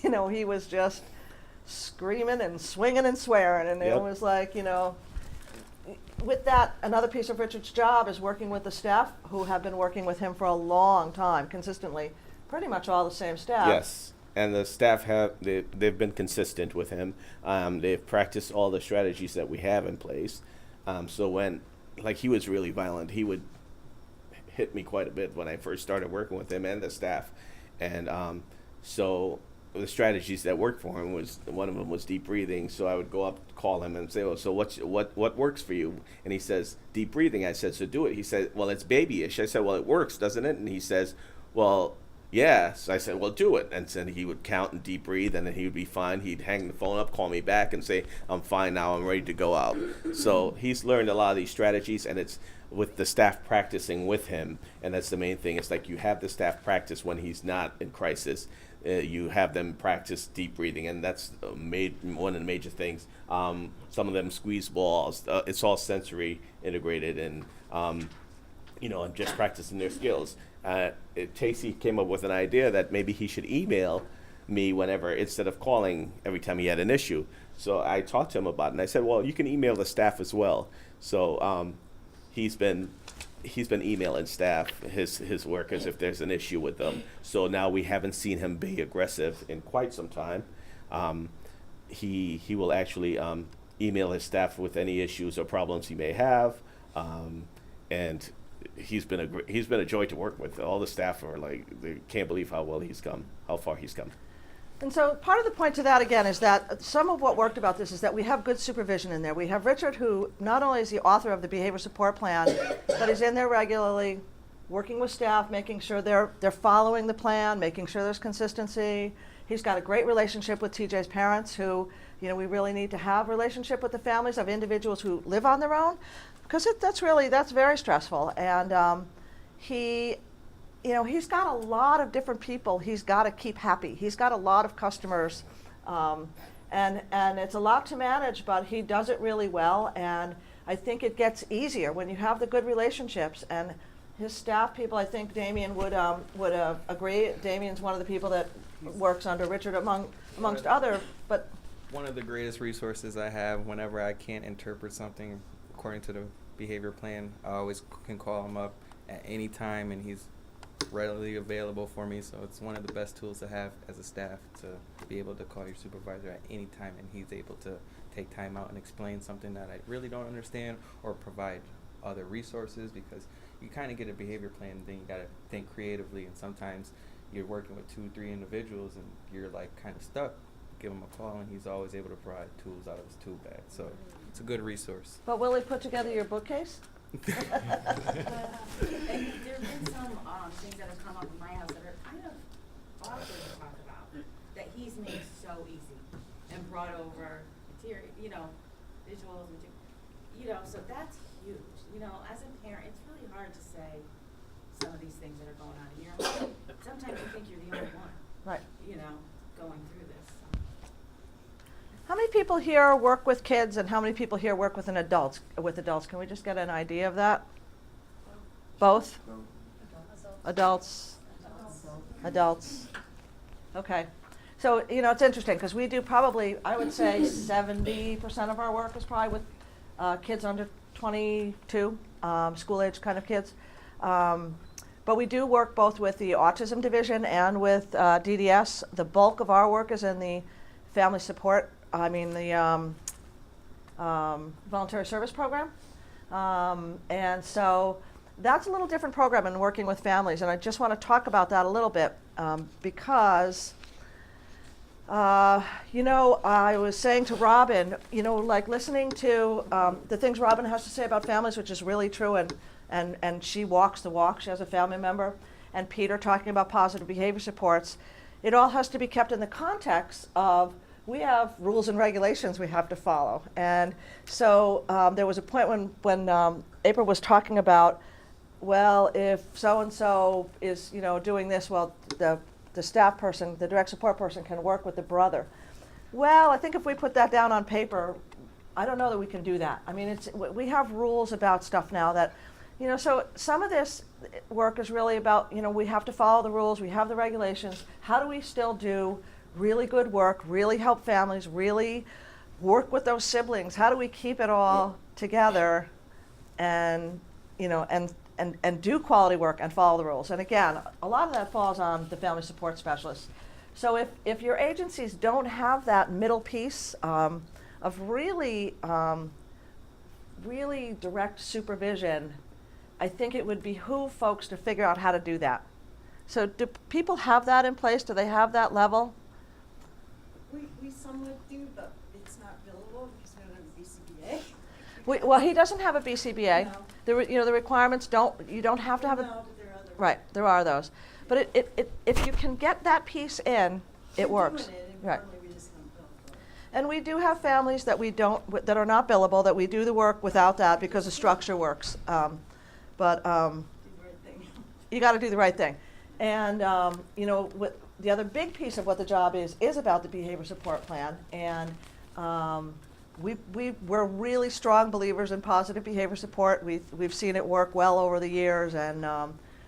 he was just screaming and swinging and swearing, and Yep. It was like, with that, another piece of Richard's job is working with the staff who have been working with him for a long time, consistently, pretty much all the same staff. Yes, and the staff they've been consistent with him. They've practiced all the strategies that we have in place. So when, he was really violent, hit me quite a bit when I first started working with him and the staff. And so the strategies that worked for him was, one of them was deep breathing. So I would go up, call him, and say, "Oh, so what works for you?" And he says, "Deep breathing." I said, "So do it." He said, "Well, it's babyish." I said, "Well, it works, doesn't it?" And he says, "Well, yeah." So I said, "Well, do it." And then he would count and deep breathe, and then he would be fine. He'd hang the phone up, call me back, and say, "I'm fine now. I'm ready to go out." So he's learned a lot of these strategies, and it's with the staff practicing with him. And that's the main thing. It's like you have the staff practice when he's not in crisis. You have them practice deep breathing, and that's one of the major things. Some of them squeeze balls. It's all sensory integrated, and and just practicing their skills. Casey came up with an idea that maybe he should email me whenever, instead of calling every time he had an issue. So I talked to him about it, and I said, "Well, you can email the staff as well." So he's been emailing staff his workers if there's an issue with them. So now we haven't seen him be aggressive in quite some time. He will actually email his staff with any issues or problems he may have, and he's been a joy to work with. All the staff are like, they can't believe how far he's come. And so part of the point to that, again, is that some of what worked about this is that we have good supervision in there. We have Richard, who not only is the author of the behavior support plan, but is in there regularly, working with staff, making sure they're following the plan, making sure there's consistency. He's got a great relationship with TJ's parents, who, we really need to have relationship with the families of individuals who live on their own, because that's very stressful. And he's got a lot of different people he's got to keep happy. He's got a lot of customers, and it's a lot to manage, but he does it really well. And I think it gets easier when you have the good relationships. And his staff people, I think Damien would agree. Damien's one of the people that works under Richard amongst other. But one of the greatest resources I have whenever I can't interpret something according to the behavior plan, I always can call him up at any time, and he's readily available for me. So it's one of the best tools to have as a staff, to be able to call your supervisor at any time, and he's able to take time out and explain something that I really don't understand, or provide other resources, because you kind of get a behavior plan and then you got to think creatively, and sometimes you're working with 2-3 individuals and you're like kind of stuck. Give him a call, and he's always able to provide tools out of his tool bag. So it's a good resource. But will he put together your bookcase? And there have been some things that have come up in my house that are kind of awkward to talk about, that he's made so easy and brought over visuals, so that's huge. As a parent, it's really hard to say some of these things that are going on in your home. Sometimes you think you're the only one, Right. going through this. How many people here work with kids, and how many people here work with adults? Can we just get an idea of that? Both? Adults. Okay. So, it's interesting, because we do probably, I would say 70% of our work is probably with kids under 22, school-age kind of kids. But we do work both with the autism division and with DDS. The bulk of our work is in the family support, the voluntary service program. And so that's a little different program in working with families. And I just want to talk about that a little bit, because I was saying to Robin, like listening to the things Robin has to say about families, which is really true, and she walks the walk. She has a family member, and Peter talking about positive behavior supports. It all has to be kept in the context of, we have rules and regulations we have to follow. And so there was a point when April was talking about, well, if so-and-so is doing this, well, the staff person, the direct support person, can work with the brother. Well, I think if we put that down on paper, I don't know that we can do that. We have rules about stuff now that, so some of this work is really about, we have to follow the rules, we have the regulations. How do we still do really good work, really help families, really work with those siblings? How do we keep it all together and do quality work and follow the rules? And again, a lot of that falls on the family support specialists. So if your agencies don't have that middle piece of really direct supervision, I think it would behoove folks to figure out how to do that. So do people have that in place? Do they have that level? We somewhat do, but it's not billable because we don't have a BCBA. Well, he doesn't have a BCBA. No. The requirements you don't have to have No, a, but there are other. right, there are those. But if you can get that piece in, We're it works. doing it, and Right. normally we just don't bill for it. And we do have families that that are not billable, that we do the work without that because the structure works. But Do the right thing. you got to do the right thing. And the other big piece of what the job is about the behavior support plan. And we're really strong believers in positive behavior support. We've seen it work well over the years, and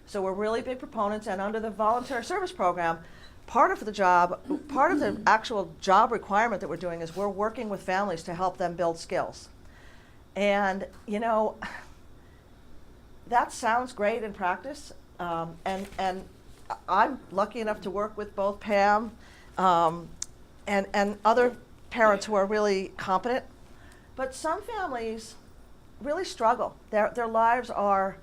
so we're really big proponents. And under the volunteer service program, part of the actual job requirement that we're doing is we're working with families to help them build skills. And that sounds great in practice, and I'm lucky enough to work with both Pam and other parents who are really competent. But some families really struggle. Their lives are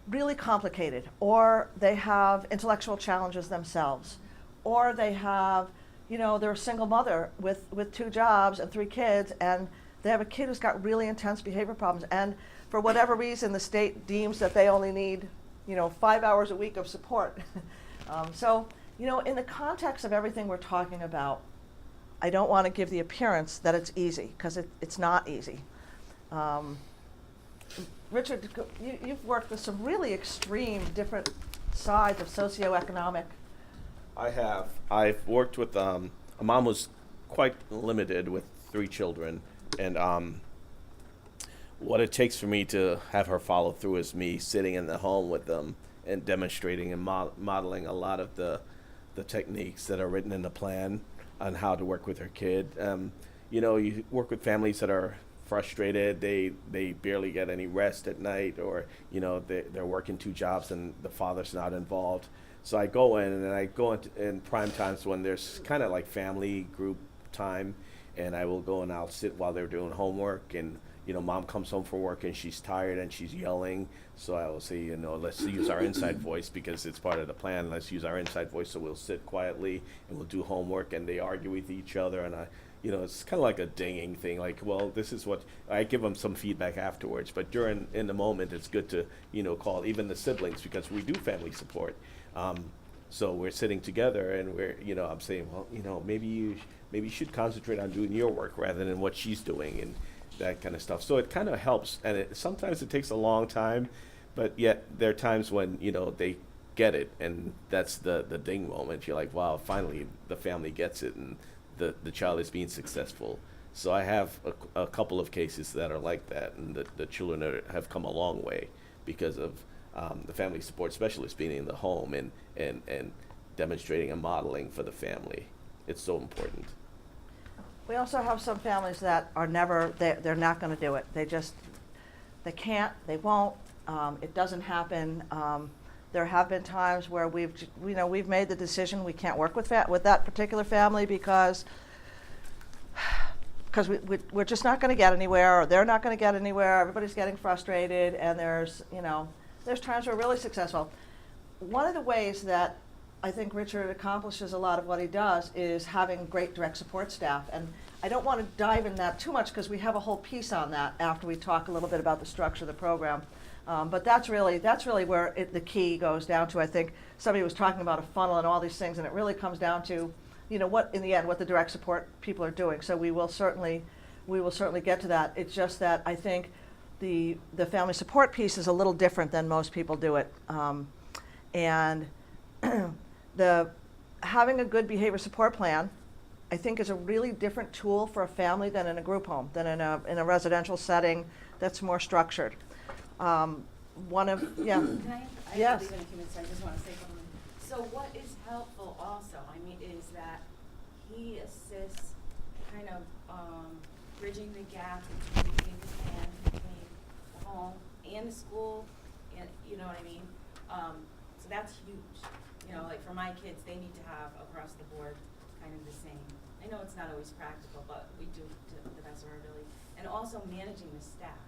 really complicated, or they have intellectual challenges themselves, or they have, they're a single mother with 2 jobs and 3 kids, and they have a kid who's got really intense behavior problems, and for whatever reason the state deems that they only need 5 hours a week of support. So in the context of everything we're talking about, I don't want to give the appearance that it's easy, because it's not easy. Richard, you've worked with some really extreme different sides of socioeconomic. I have. I've worked with a mom who's quite limited with 3 children, and what it takes for me to have her follow through is me sitting in the home with them and demonstrating and modeling a lot of the techniques that are written in the plan on how to work with her kid. You work with families that are frustrated, they barely get any rest at night, or they're working 2 jobs and the father's not involved. So I go in, and I go in prime times when there's kind of like family group time, and I will go and I'll sit while they're doing homework, and mom comes home from work and she's tired and she's yelling. So I will say, let's use our inside voice because it's part of the plan. Let's use our inside voice. So we'll sit quietly and we'll do homework, and they argue with each other, and it's kind of like a dinging thing. Like, well, this is what I give them some feedback afterwards. But in the moment, it's good to call even the siblings, because we do family support. So we're sitting together, and we're I'm saying, well, maybe you should concentrate on doing your work rather than what she's doing, and that kind of stuff. So it kind of helps, and sometimes it takes a long time, but yet there are times when they get it, and that's the ding moment. You're like, wow, finally the family gets it, and the child is being successful. So I have a couple of cases that are like that, and the children have come a long way because of the family support specialist being in the home and demonstrating and modeling for the family. It's so important. We also have some families that are they're not going to do it. They can't, they won't, it doesn't happen. There have been times where we've made the decision we can't work with that particular family because we're just not going to get anywhere, or they're not going to get anywhere. Everybody's getting frustrated, and there's times we're really successful. One of the ways that I think Richard accomplishes a lot of what he does is having great direct support staff. And I don't want to dive in that too much because we have a whole piece on that after we talk a little bit about the structure of the program. But that's really where the key goes down to. I think somebody was talking about a funnel and all these things, and it really comes down to, what in the end, what the direct support people are doing. So we will certainly get to that. It's just that I think the family support piece is a little different than most people do it. And having a good behavior support plan, I think, is a really different tool for a family than in a group home, than in a residential setting that's more structured. Can I Yes. believe in a few minutes, so I just want to say something. So what is helpful also, is that he assists kind of bridging the gap between the behavior plan, between the home and the school, and you know what I mean? So that's huge. Like for my kids, they need to have across the board kind of the same. I know it's not always practical, but we do to the best of our ability. And also managing the staff.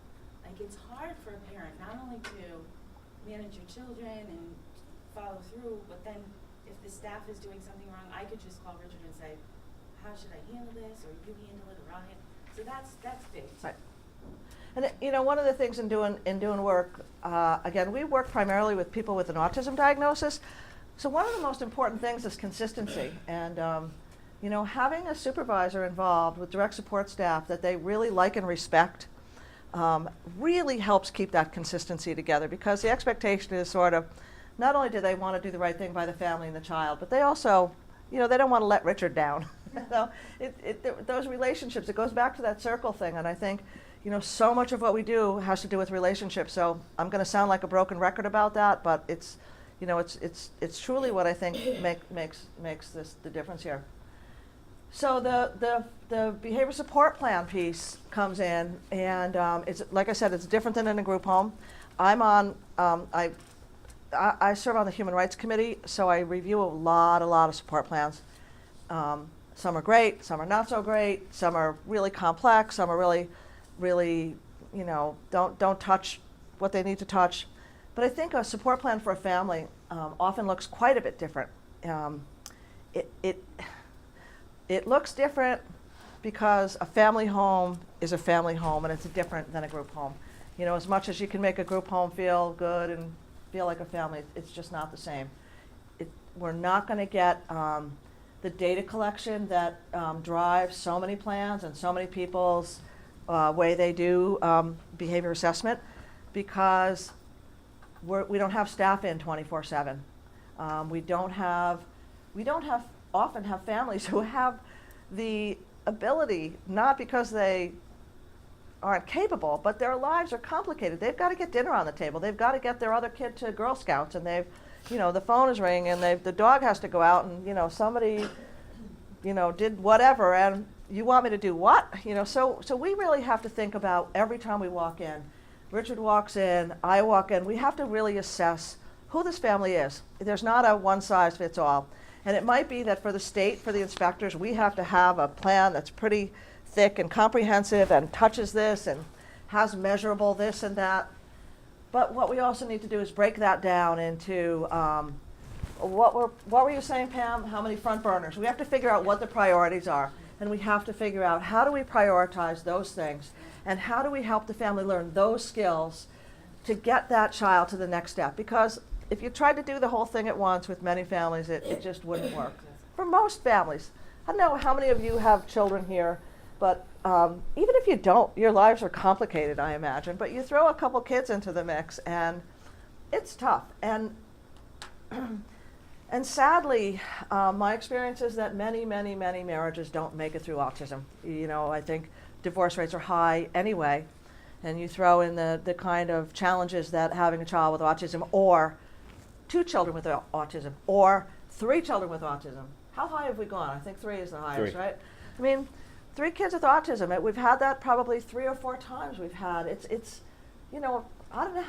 Like it's hard for a parent not only to manage your children and follow through, but then if the staff is doing something wrong, I could just call Richard and say, how should I handle this, or you handle it, or I'll handle it. So that's big. Right. And you know, one of the things in doing work, again, we work primarily with people with an autism diagnosis. So one of the most important things is consistency, and you know, having a supervisor involved with direct support staff that they really like and respect really helps keep that consistency together, because the expectation is sort of, not only do they want to do the right thing by the family and the child, but they also, you know, they don't want to let Richard down. So those relationships, it goes back to that circle thing, and I think, you know, so much of what we do has to do with relationships. So I'm going to sound like a broken record about that, but it's, you know, it's truly what I think makes this the difference here. So the behavior support plan piece comes in, and it's, like I said, it's different than in a group home. I'm on, I serve on the Human Rights Committee, so I review a lot of support plans. Some are great, some are not so great, some are really complex, some are really, you know, don't touch what they need to touch. But I think a support plan for a family often looks quite a bit different. It looks different because a family home is a family home, and it's different than a group home. You know, as much as you can make a group home feel good and feel like a family, it's just not the same. We're not going to get the data collection that drives so many plans and so many people's way they do behavior assessment, because we don't have staff in 24/7. We don't often have families who have the ability, not because they aren't capable, but their lives are complicated. They've got to get dinner on the table. They've got to get their other kid to Girl Scouts, and they've, you know, the phone is ringing, and the dog has to go out, and, you know, somebody, you know, did whatever, and you want me to do what? You know, so we really have to think about every time we walk in. Richard walks in, I walk in, we have to really assess who this family is. There's not a one size fits all. And it might be that for the state, for the inspectors, we have to have a plan that's pretty thick and comprehensive and touches this and has measurable this and that. But what we also need to do is break that down into what were you saying, Pam? How many front burners? We have to figure out what the priorities are, and we have to figure out how do we prioritize those things, and how do we help the family learn those skills to get that child to the next step. Because if you tried to do the whole thing at once with many families, it just wouldn't work. For most families, I don't know how many of you have children here, but even if you don't, your lives are complicated, I imagine. But you throw a couple kids into the mix, and it's tough. And sadly, my experience is that many marriages don't make it through autism. You know, I think divorce rates are high anyway, and you throw in the kind of challenges that having a child with autism, or 2 children with autism, or 3 children with autism. How high have we gone? I think 3 is the highest, 3. right? I mean, 3 kids with autism. We've had that probably 3 or 4 times. We've had it's, you know, I don't know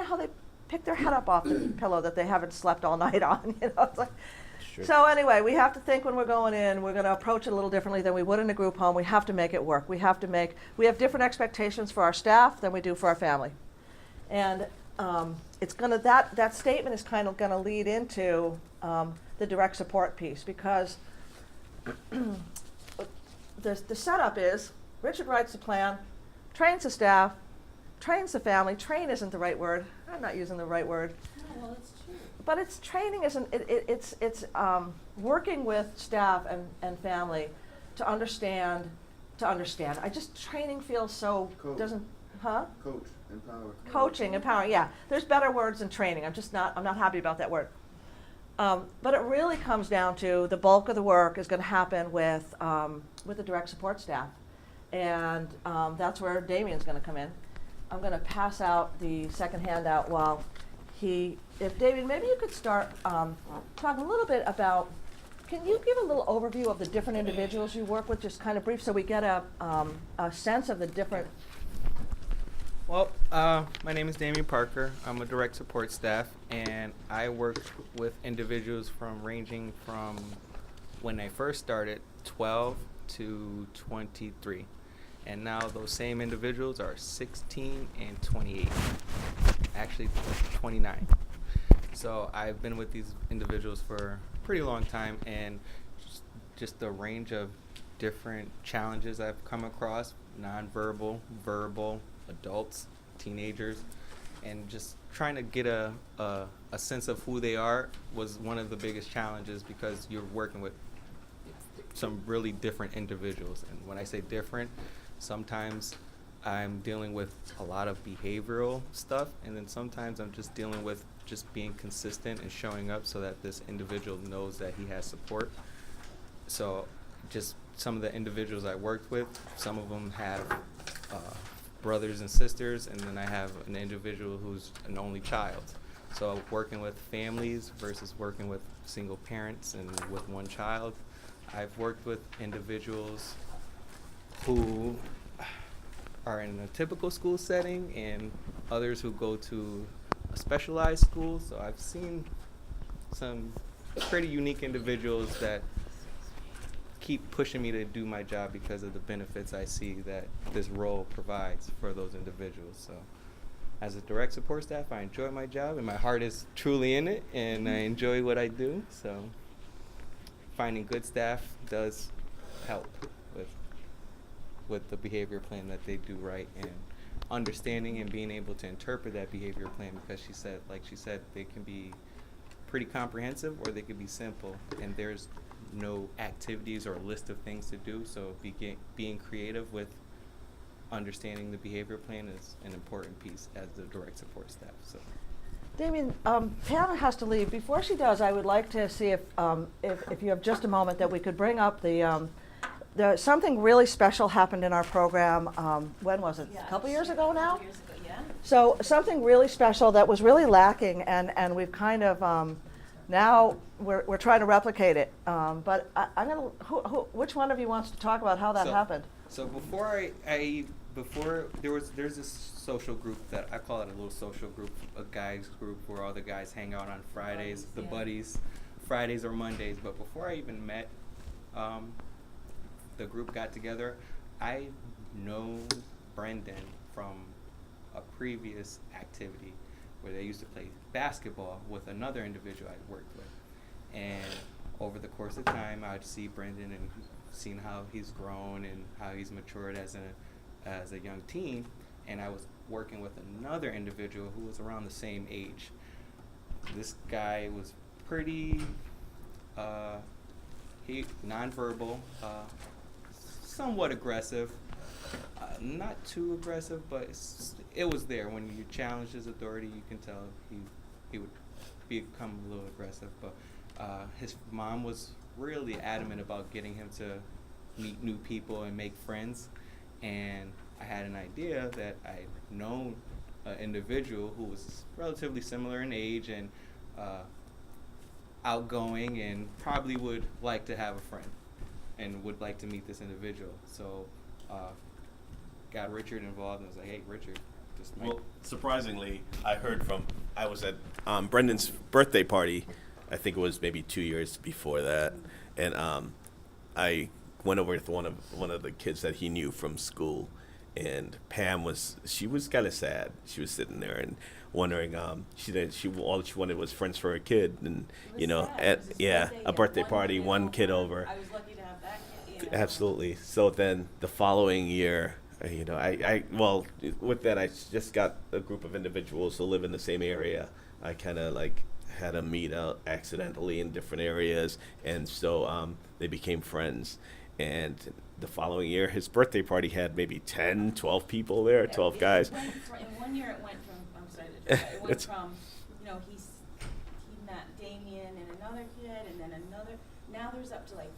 how they pick their head up off the pillow that they haven't slept all night on. You know, it's like. Sure. So anyway, we have to think when we're going in. We're going to approach it a little differently than we would in a group home. We have to make it work. We have different expectations for our staff than we do for our family, and it's going to that statement is kind of going to lead into the direct support piece, because the setup is Richard writes the plan, trains the staff, trains the family. Train isn't the right word. I'm not using the right word. No, well, it's true. But it's training isn't it's working with staff and family to understand. I just, training feels so Coach. doesn't, huh? Coach, empower. Coaching, empowering, yeah. There's better words than training. I'm not happy about that word. But it really comes down to the bulk of the work is going to happen with the direct support staff. And that's where Damien's going to come in. I'm going to pass out the second handout while if Damien, maybe you could start talking a little bit about, can you give a little overview of the different individuals you work with, just kind of brief, so we get a sense of the different. Well, my name is Damien Parker. I'm a direct support staff, and I work with individuals ranging from when I first started, 12 to 23. And now those same individuals are 16 and 28. actually 29. So I've been with these individuals for a pretty long time, and just the range of different challenges I've come across, nonverbal, verbal, adults, teenagers, and just trying to get a sense of who they are was one of the biggest challenges, because you're working with some really different individuals. And when I say different, sometimes I'm dealing with a lot of behavioral stuff, and then sometimes I'm just dealing with just being consistent and showing up so that this individual knows that he has support. So just some of the individuals I worked with, some of them have brothers and sisters, and then I have an individual who's an only child. So working with families versus working with single parents and with one child. I've worked with individuals who are in a typical school setting and others who go to a specialized school. So I've seen some pretty unique individuals that keep pushing me to do my job because of the benefits I see that this role provides for those individuals. So as a direct support staff, I enjoy my job and my heart is truly in it, and I enjoy what I do. So finding good staff does help with the behavior plan that they do right, and understanding and being able to interpret that behavior plan, because she said, they can be pretty comprehensive or they could be simple, and there's no activities or list of things to do. So being creative with understanding the behavior plan is an important piece as the direct support staff. So Damien, Pam has to leave. Before she does, I would like to see if you have just a moment that we could bring up something really special happened in our program. When was it? Yeah, A couple years ago now? Years ago, yeah. So something really special that was really lacking, and we've kind of now we're trying to replicate it. But I'm gonna. Which one of you wants to talk about how that happened? So before there's this social group that I call it a little social group, a guys group where all the guys hang out on Fridays, the buddies, Fridays or Mondays. But before I even met the group got together, I know Brendan from a previous activity where they used to play basketball with another individual I worked with. And over the course of time, I'd see Brendan and seen how he's grown and how he's matured as a young teen. And I was working with another individual who was around the same age. This guy was pretty nonverbal, somewhat aggressive, not too aggressive, but it was there. When you challenge his authority, you can tell he would become a little aggressive. But his mom was really adamant about getting him to meet new people and make friends. And I had an idea that I'd known an individual who was relatively similar in age and outgoing and probably would like to have a friend and would like to meet this individual. So got Richard involved and was like, hey, Richard, this might... Well, surprisingly, I was at Brendan's birthday party. I think it was maybe 2 years before that, and I went over with one of the kids that he knew from school, and Pam was kind of sad. She was sitting there and wondering. All she wanted was friends for her kid, and a birthday party, one kid over. I was lucky to have that kid. Absolutely. So then the following year, with that, I just got a group of individuals who live in the same area. I kind of had them meet out accidentally in different areas, and so they became friends. And the following year, his birthday party had maybe 10, 12 people there, 12 guys. In 1 year, it went from, I'm sorry to interrupt, it went from, he met Damien and another kid, and then another. Now there's up to like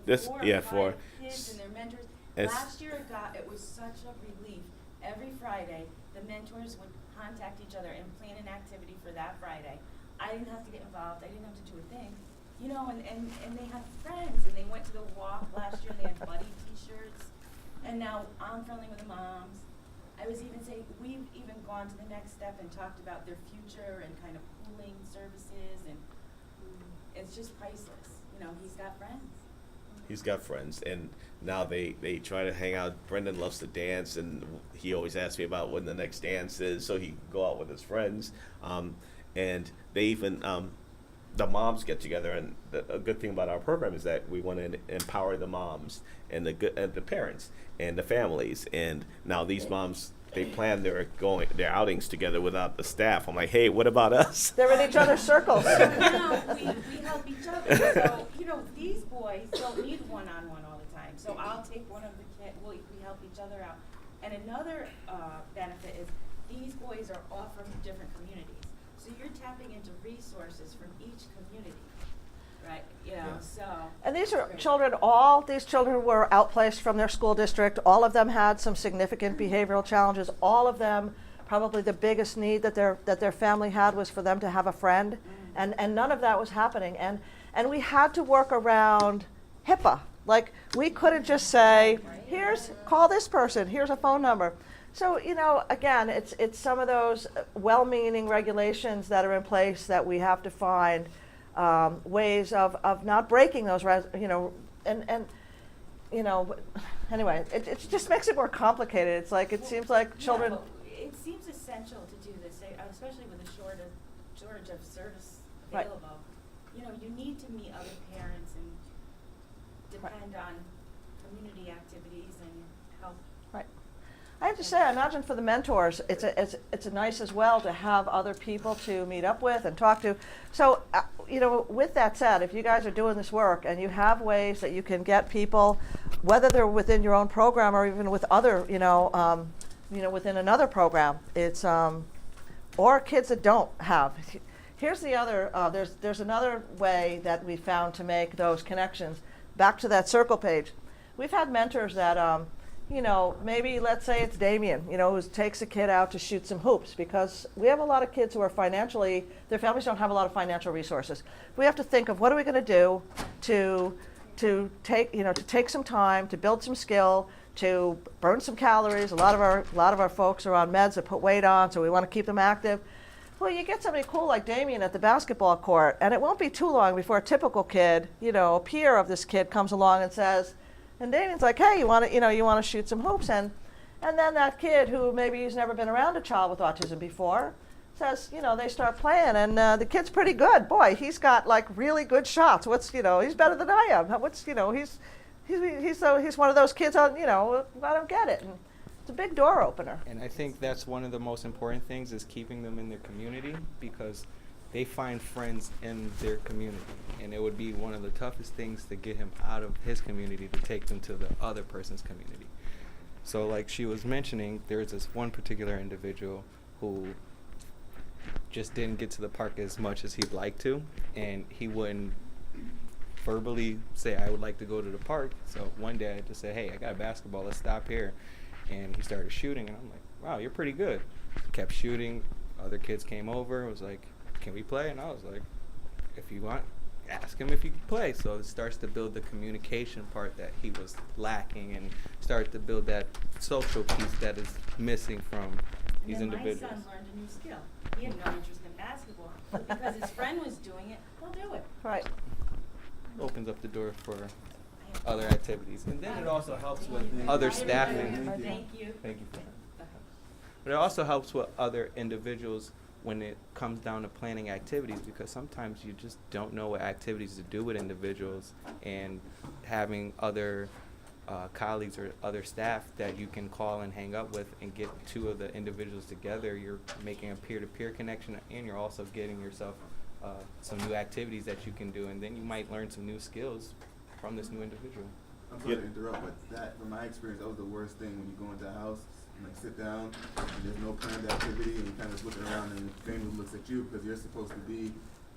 four or five kids and their mentors. Last year it was such a relief. Every Friday, the mentors would contact each other and plan an activity for that Friday. I didn't have to get involved. I didn't have to do a thing. And they had friends, and they went to the walk last year, and they had buddy t-shirts. And now I'm friendly with the moms. I was even saying, we've even gone to the next step and talked about their future and kind of pooling services, and it's just priceless. He's got friends. He's got friends, and now they try to hang out. Brendan loves to dance, and he always asks me about when the next dance is, so he can go out with his friends. And they even the moms get together, and a good thing about our program is that we want to empower the moms and the parents and the families. And now these moms, they plan their outings together without the staff. I'm like, hey, what about us? They're in each other's circles. So now we help each other. So, these boys don't need one-on-one all the time. So I'll take one of the kids, we help each other out. And another benefit is these boys are all from different communities. So you're tapping into resources from each community, right? So. And these are Great. children, all these children were outplaced from their school district. All of them had some significant behavioral challenges. All of them, probably the biggest need that their family had was for them to have a friend. And none of that was happening. And we had to work around HIPAA. Like, we couldn't just say, call this person, here's a phone number. So, again, it's some of those well-meaning regulations that are in place that we have to find ways of not breaking those, anyway, it just makes it more complicated. It's like, it seems like children. Yeah, but it seems essential to do this, especially with the shortage of service Right. available. You need to meet other parents and depend on community activities and help. Right. I have to say, I imagine for the mentors, it's nice as well to have other people to meet up with and talk to. So, with that said, if you guys are doing this work and you have ways that you can get people, whether they're within your own program or even with other, within another program, it's or kids that don't have. Here's the other. There's another way that we found to make those connections. Back to that circle page, we've had mentors that. Maybe let's say it's Damien, who takes a kid out to shoot some hoops, because we have a lot of kids who are their families don't have a lot of financial resources. We have to think of what are we going to do to take some time, to build some skill, to burn some calories. A lot of our folks are on meds that put weight on, so we want to keep them active. Well, you get somebody cool like Damien at the basketball court, and it won't be too long before a typical kid, a peer of this kid comes along and says, and Damien's like, hey, you want to shoot some hoops, and then that kid who maybe he's never been around a child with autism before says, they start playing, and the kid's pretty good. Boy, he's got like really good shots. He's better than I am. He's one of those kids on, I don't get it. And it's a big door opener. And I think that's one of the most important things is keeping them in their community, because they find friends in their community, and it would be one of the toughest things to get him out of his community to take them to the other person's community. So like she was mentioning, there's this one particular individual who just didn't get to the park as much as he'd like to, and he wouldn't verbally say, I would like to go to the park. So one day I just said, hey, I got a basketball, let's stop here. And he started shooting, and I'm like, wow, you're pretty good. Kept shooting, other kids came over, was like, can we play? And I was like, if you want, ask him if you can play. So it starts to build the communication part that he was lacking, and start to build that social piece that is missing from these individuals. My son learned a new skill. He had no interest in basketball, but because his friend was doing it, he'll do it. Right. Opens up the door for other activities. And then it also helps with other staffing. Thank you. Thank you for that. But it also helps with other individuals when it comes down to planning activities, because sometimes you just don't know what activities to do with individuals, and having other colleagues or other staff that you can call and hang up with and get two of the individuals together, you're making a peer-to-peer connection, and you're also getting yourself some new activities that you can do, and then you might learn some new skills from this new individual. I'm sorry to interrupt, but that, from my experience, that was the worst thing when you go into a house and sit down and there's no planned activity, and you're kind of looking around and the family looks at you because you're supposed to be,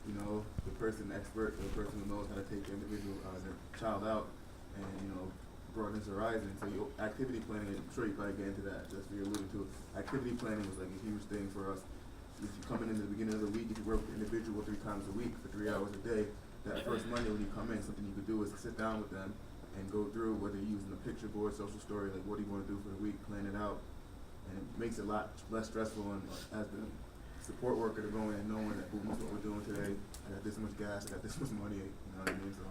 the person expert, the person who knows how to take the individual, their child out and, broaden his horizon. So activity planning, I'm sure you probably get into that, that's what you're alluding to. Activity planning was like a huge thing for us. If you come in the beginning of the week, if you work with an individual 3 times a week for 3 hours a day, that first Monday when you come in, something you could do is sit down with them and go through whether you're using a picture board, social story, like what do you want to do for the week, plan it out. And it makes it a lot less stressful, and as the support worker to go in and knowing that, boom, this is what we're doing today, I got this much gas, I got this much money, you know what I mean? So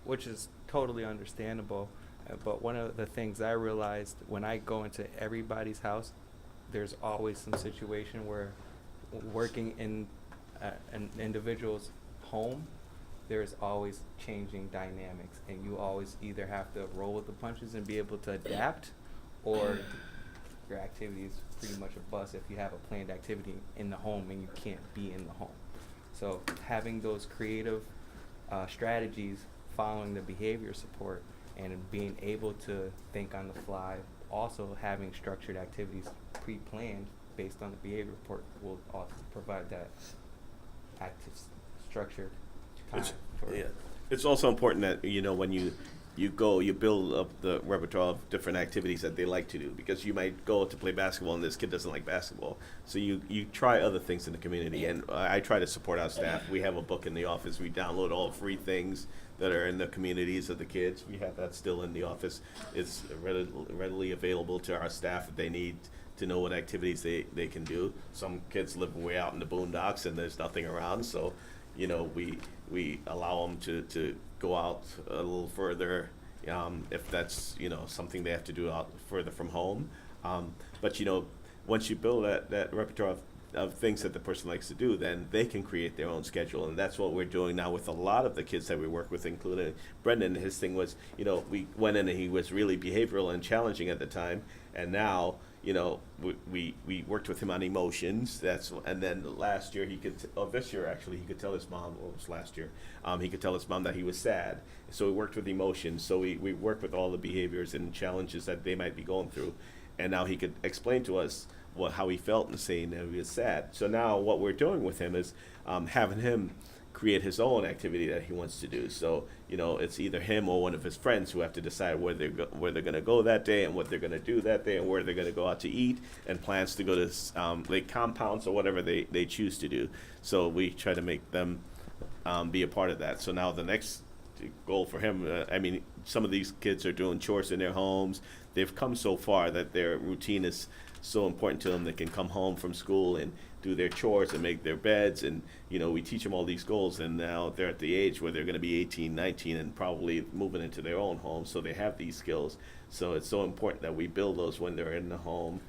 which is totally understandable. But one of the things I realized when I go into everybody's house, there's always some situation where working in an individual's home, there's always changing dynamics, and you always either have to roll with the punches and be able to adapt, or your activity is pretty much a bust if you have a planned activity in the home and you can't be in the home. So having those creative strategies following the behavior support and being able to think on the fly, also having structured activities pre-planned based on the behavior report will also provide that active, structured time. It's also important that, you know, when you build up the repertoire of different activities that they like to do, because you might go to play basketball and this kid doesn't like basketball. So you try other things in the community, and I try to support our staff. We have a book in the office. We download all free things that are in the communities of the kids. We have that still in the office. It's readily available to our staff if they need to know what activities they can do. Some kids live way out in the boondocks and there's nothing around, so, you know, we allow them to go out a little further, if that's, you know, something they have to do out further from home. But, you know, once you build that repertoire of things that the person likes to do, then they can create their own schedule. And that's what we're doing now with a lot of the kids that we work with, including Brendan. His thing was, you know, we went in and he was really behavioral and challenging at the time, and now, you know, we worked with him on emotions. And then last year this year actually, he could tell his mom, or it was last year, he could tell his mom that he was sad. So we worked with emotions. So we worked with all the behaviors and challenges that they might be going through. And now he could explain to us how he felt and saying that he was sad. So now what we're doing with him is having him create his own activity that he wants to do. So, you know, it's either him or one of his friends who have to decide where they're going to go that day and what they're going to do that day and where they're going to go out to eat, and plans to go to lake compounds or whatever they choose to do. So we try to make them be a part of that. So now the next goal for him, I mean, some of these kids are doing chores in their homes. They've come so far that their routine is so important to them. They can come home from school and do their chores and make their beds, and, you know, we teach them all these goals, and now they're at the age where they're going to be 18, 19 and probably moving into their own home, so they have these skills. So it's so important that we build those when they're in the home,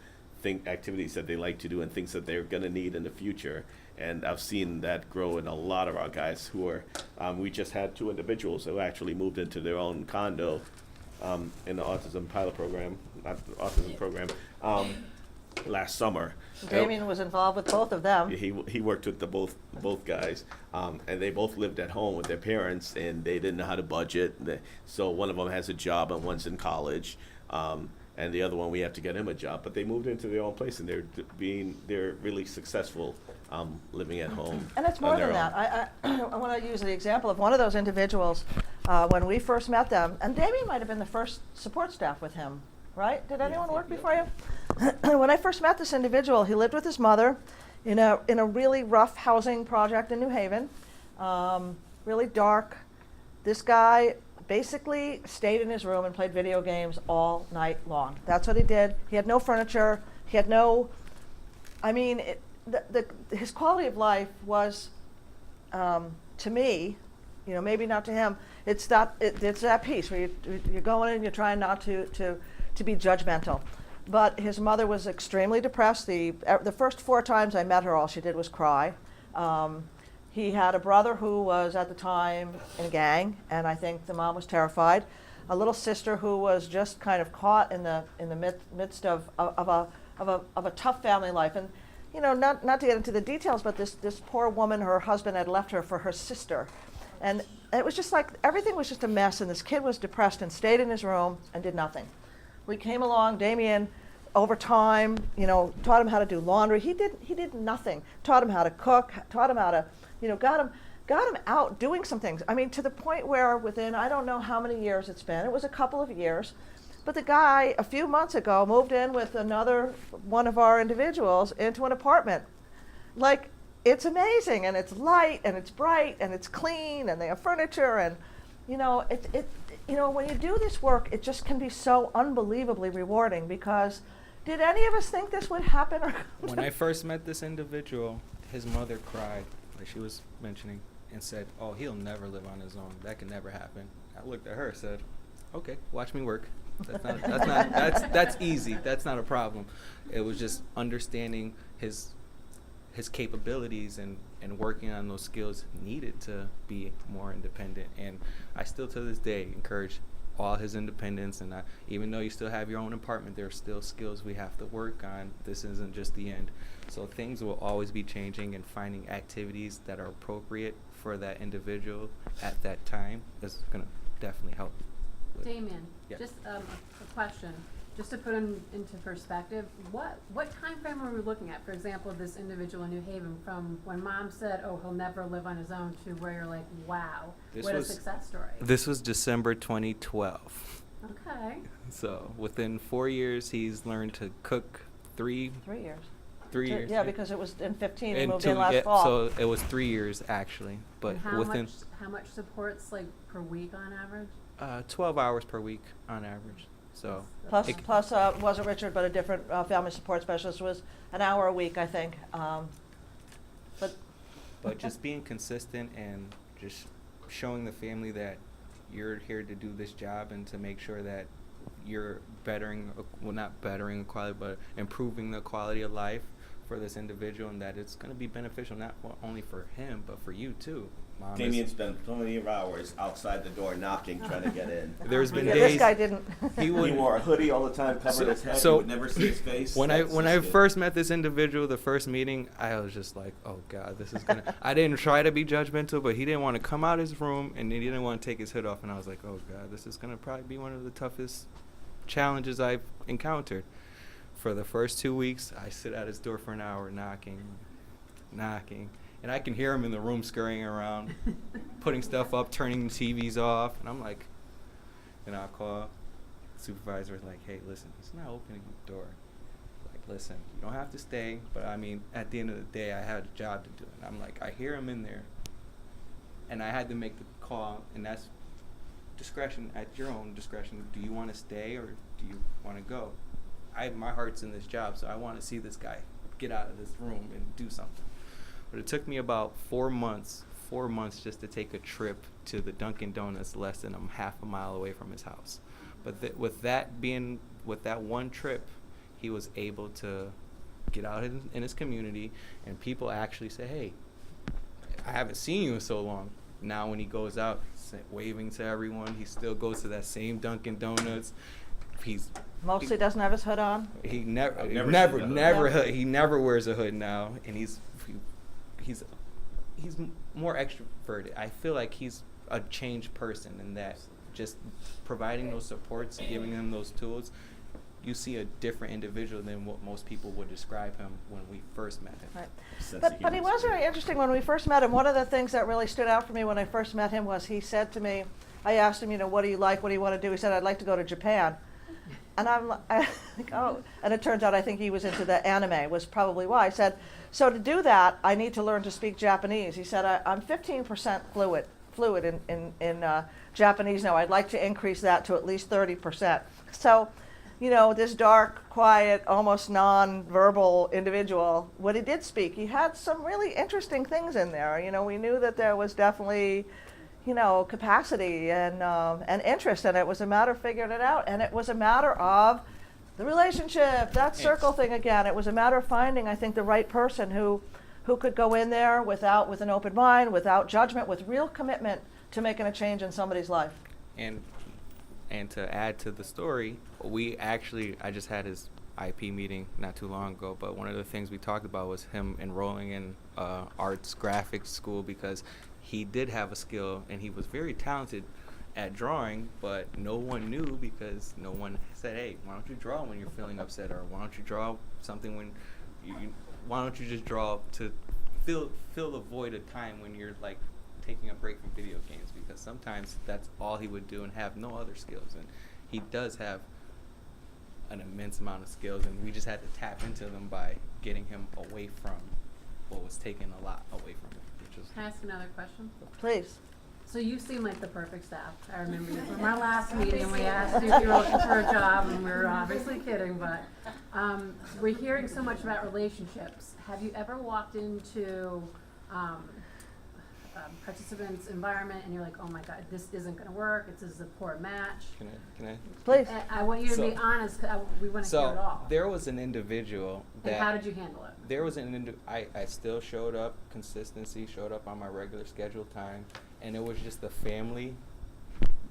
activities that they like to do and things that they're going to need in the future. And I've seen that grow in a lot of our guys who are, we just had 2 individuals who actually moved into their own condo in the autism pilot program, not the autism program, last summer. Damien was involved with both of them. He worked with the both guys, and they both lived at home with their parents, and they didn't know how to budget. So one of them has a job and one's in college, and the other one, we have to get him a job. But they moved into their own place, and they're really successful living at home. And it's more than that. I want to use the example of one of those individuals when we first met them, and Damien might have been the first support staff with him, right? Did anyone work before you? When I first met this individual, he lived with his mother in a really rough housing project in New Haven, really dark. This guy basically stayed in his room and played video games all night long. That's what he did. He had no furniture. He had no, I mean, his quality of life was, to me, you know, maybe not to him, it's that piece where you're going and you're trying not to be judgmental. But his mother was extremely depressed. The first 4 times I met her, all she did was cry. He had a brother who was at the time in a gang, and I think the mom was terrified. A little sister who was just kind of caught in the midst of a tough family life. And, you know, not to get into the details, but this poor woman, her husband had left her for her sister. And it was just like, everything was just a mess, and this kid was depressed and stayed in his room and did nothing. We came along, Damien, over time, you know, taught him how to do laundry. He did nothing. Taught him how to cook, taught him how to, you know, got him out doing some things. I mean, to the point where within, I don't know how many years it's been, it was a couple of years, but the guy a few months ago moved in with another one of our individuals into an apartment. Like, it's amazing, and it's light, and it's bright, and it's clean, and they have furniture, and, you know, you know, when you do this work, it just can be so unbelievably rewarding, because did any of us think this would happen? When I first met this individual, his mother cried, like she was mentioning. and said, "Oh, he'll never live on his own. That can never happen." I looked at her and said, "Okay, watch me work. That's easy. That's not a problem." It was just understanding his capabilities and working on those skills needed to be more independent. And I still to this day encourage all his independence, and even though you still have your own apartment, there are still skills we have to work on. This isn't just the end. So things will always be changing, and finding activities that are appropriate for that individual at that time is going to definitely help. Damien, Yeah. just a question, just to put into perspective, what time frame are we looking at? For example, this individual in New Haven, from when mom said, "Oh, he'll never live on his own," to where you're like, "Wow, what a success story." This was December 2012. Okay. So within 4 years, he's learned to cook 3 years. 3 years. Yeah, because it was in 15, he And moved in two- last yeah, fall. So it was 3 years actually, but And within how much supports like per week on average? 12 hours per week on average. So Plus, it- plus wasn't Richard, but a different family support specialist, was an hour a week, I think. But just being consistent and just showing the family that you're here to do this job and to make sure that you're not bettering quality, but improving the quality of life for this individual, and that it's going to be beneficial not only for him, but for you too. Mom Damien spent so many hours outside the door knocking, trying to get in. There's been Yeah, days this guy didn't. He wore a hoodie all the time, covered his head. So- You would never see his face. When That's I just good. first met this individual, the first meeting, I was just like, "Oh God, this is gonna." I didn't try to be judgmental, but he didn't want to come out of his room, and he didn't want to take his hood off, and I was like, "Oh God, this is gonna probably be one of the toughest challenges I've encountered." For the first 2 weeks, I sit at his door for an hour, knocking, and I can hear him in the room scurrying around, putting stuff up, turning the TVs off, and I'm like, and I'll call the supervisor, like, "Hey, listen, he's not opening the door. Like, listen, you don't have to stay, but I mean, at the end of the day, I had a job to do." And I'm like, I hear him in there, and I had to make the call, and that's discretion, at your own discretion. Do you want to stay or do you want to go? My heart's in this job, so I want to see this guy get out of this room and do something. But it took me about 4 months just to take a trip to the Dunkin' Donuts less than half a mile away from his house. But with that one trip, he was able to get out in his community, and people actually say, "Hey, I haven't seen you in so long." Now when he goes out, waving to everyone, he still goes to that same Dunkin' Donuts. Mostly doesn't have his hood on. He I've never never seen that hood. he never wears a hood now, and he's more extroverted. I feel like he's a changed person, in that just providing those supports, giving him those tools, you see a different individual than what most people would describe him when we first met him. Right. Sense of But he human was very interesting when we first met him. One of the things that really stood out for me when I first met him was he said to me, I asked him, what do you like? What do you want to do? He said, "I'd like to go to Japan." And I'm like, oh. And it turns out I think he was into the anime, was probably why. I said, "So to do that, I need to learn to speak Japanese." He said, I'm 15% fluid in Japanese now. I'd like to increase that to at least 30%. So, this dark, quiet, almost non-verbal individual, when he did speak, he had some really interesting things in there. We knew that there was definitely, capacity and interest, and it was a matter of figuring it out. And it was a matter of the relationship, that circle thing again. It was a matter of finding, I think, the right person who could go in there with an open mind, without judgment, with real commitment to making a change in somebody's life. And to add to the story, I just had his IP meeting not too long ago, but one of the things we talked about was him enrolling in arts graphics school, because he did have a skill and he was very talented at drawing, but no one knew, because no one said, "Hey, why don't you draw when you're feeling upset?" Or "Why don't you draw something when why don't you just draw to fill the void of time when you're like taking a break from video games?" Because sometimes that's all he would do and have no other skills. And he does have an immense amount of skills, and we just had to tap into them by getting him away from what was taking a lot away from him. Can I ask another question? Please. So you seem like the perfect staff. I remember you from our last meeting. We asked you if you were looking for a job, and we were obviously kidding, but we're hearing so much about relationships. Have you ever walked into participant's environment and you're like, oh my God, this isn't gonna work, this is a poor match. Can I? Please. I want you to be So- honest, 'cause we wanna hear it So all. there was an individual And that how did you handle it? there was I still showed up, consistency, showed up on my regular scheduled time, and it was just the family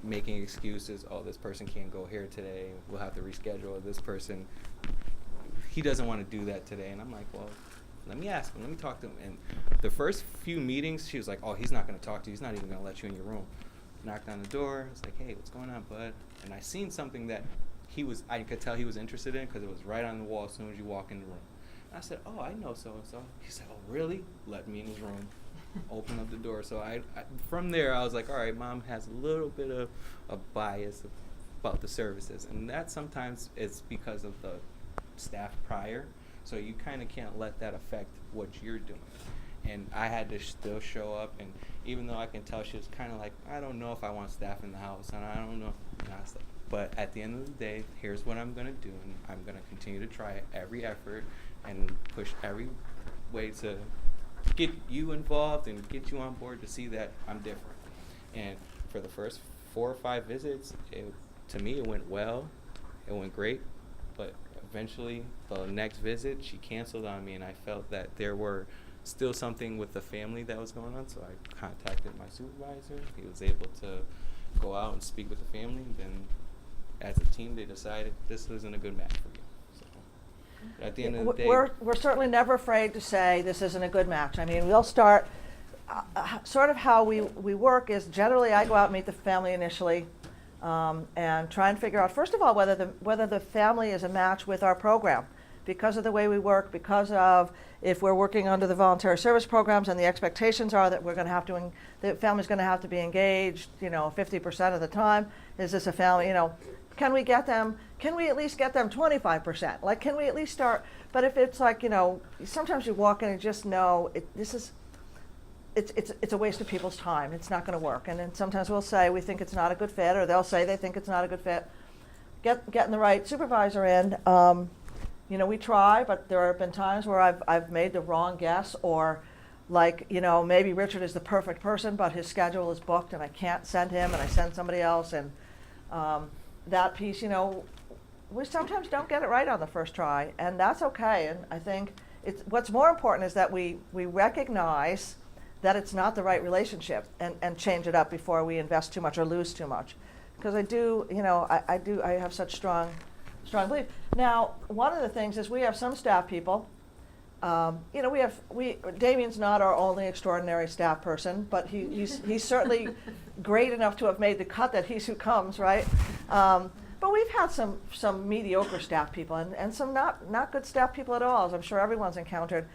making excuses. Oh, this person can't go here today, we'll have to reschedule. This person, he doesn't want to do that today. And I'm like, well, let me ask him, let me talk to him. And the first few meetings, she was like, oh, he's not going to talk to you, he's not even going to let you in your room. Knocked on the door, I was like, hey, what's going on, bud? And I seen something that I could tell he was interested in, because it was right on the wall as soon as you walk in the room. I said, oh, I know so-and-so. He said, oh, really? Let me in his room. Open up the door. So I from there, I was like, all right, mom has a little bit of a bias about the services. And that sometimes is because of the staff prior. So you kind of can't let that affect what you're doing. And I had to still show up. And even though I can tell she was kind of like, I don't know if I want staff in the house. And I don't know. And I was like, but at the end of the day, here's what I'm going to do. And I'm going to continue to try every effort and push every way to get you involved and get you on board to see that I'm different. And for the first 4 or 5 visits, to me, it went well. It went great. But eventually, the next visit, she canceled on me, and I felt that there were still something with the family that was going on. So I contacted my supervisor. He was able to go out and speak with the family. Then, as a team, they decided this isn't a good match for you. At the end of the day, We're certainly never afraid to say this isn't a good match. I mean, we'll start, sort of how we work is generally I go out and meet the family initially and try and figure out, first of all, whether the family is a match with our program. Because of the way we work, because of if we're working under the voluntary service programs and the expectations are that the family's going to have to be engaged, 50% of the time. Is this a family, can we at least get them 25%? Like, can we at least start? But if it's like, sometimes you walk in and just know it's a waste of people's time. It's not going to work. And then sometimes we'll say we think it's not a good fit, or they'll say they think it's not a good fit. Getting the right supervisor in. We try, but there have been times where I've made the wrong guess, or like, maybe Richard is the perfect person, but his schedule is booked and I can't send him, and I send somebody else, and that piece, we sometimes don't get it right on the first try, and that's okay. And I think what's more important is that we recognize that it's not the right relationship and change it up before we invest too much or lose too much. Because I have such strong belief. Now, one of the things is we have some staff people. Damien's not our only extraordinary staff person, but he's certainly great enough to have made the cut that he's who comes, right? But we've had some mediocre staff people and some not good staff people at all, as I'm sure everyone's encountered.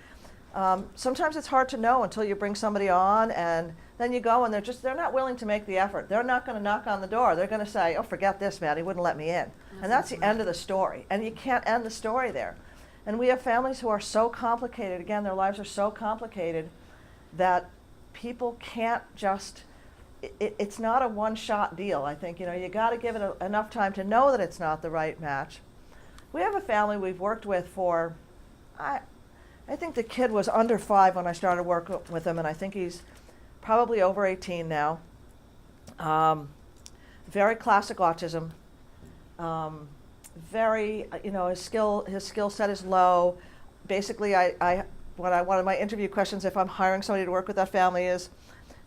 Sometimes it's hard to know until you bring somebody on, and then you go and they're not willing to make the effort. They're not going to knock on the door. They're going to say, oh, forget this, man, he wouldn't let me in. And that's the end of the story. And you can't end the story there. And we have families who are so complicated, again, their lives are so complicated that people can't just, it's not a one-shot deal. I think, you got to give it enough time to know that it's not the right match. We have a family we've worked with for, I think the kid was under 5 when I started working with him, and I think he's probably over 18 now. Very classic autism. Very, his skill set is low. Basically, one of my interview questions, if I'm hiring somebody to work with that family, is,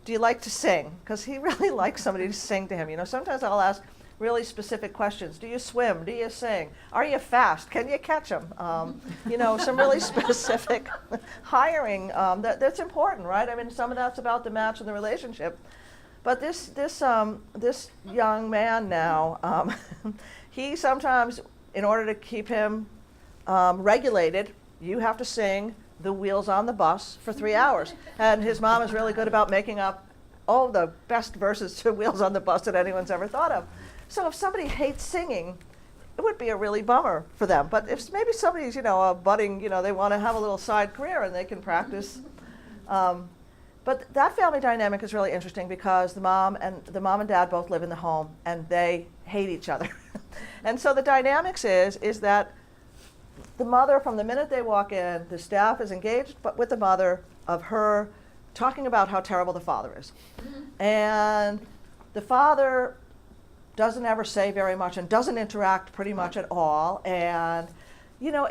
do you like to sing? Because he really likes somebody to sing to him. Sometimes I'll ask really specific questions. Do you swim? Do you sing? Are you fast? Can you catch them? Some really specific hiring that's important, right? I mean, some of that's about the match and the relationship. But this young man now, he sometimes, in order to keep him regulated, you have to sing The Wheels on the Bus for 3 hours. And his mom is really good about making up all the best verses to Wheels on the Bus that anyone's ever thought of. So if somebody hates singing, it would be a really bummer for them. But if maybe somebody's, a budding, they want to have a little side career and they can practice. But that family dynamic is really interesting because the mom and dad both live in the home and they hate each other. And so the dynamics is that the mother, from the minute they walk in, the staff is engaged but with the mother of her talking about how terrible the father is. And the father doesn't ever say very much and doesn't interact pretty much at all. And, you know,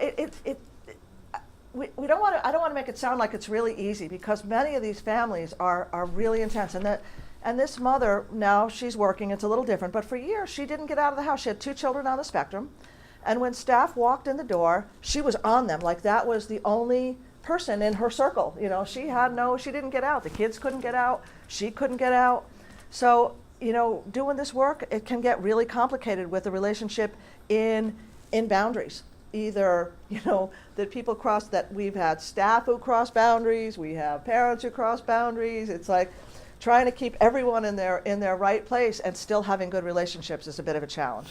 we don't want to, I don't want to make it sound like it's really easy, because many of these families are really intense. And this mother, now she's working, it's a little different, but for years she didn't get out of the house. She had 2 children on the spectrum. And when staff walked in the door, she was on them, like that was the only person in her circle. You know, she didn't get out. The kids couldn't get out. She couldn't get out. So, you know, doing this work, it can get really complicated with the relationship in boundaries. Either, you know, that people cross, that we've had staff who cross boundaries, we have parents who cross boundaries. It's like trying to keep everyone in their right place and still having good relationships is a bit of a challenge.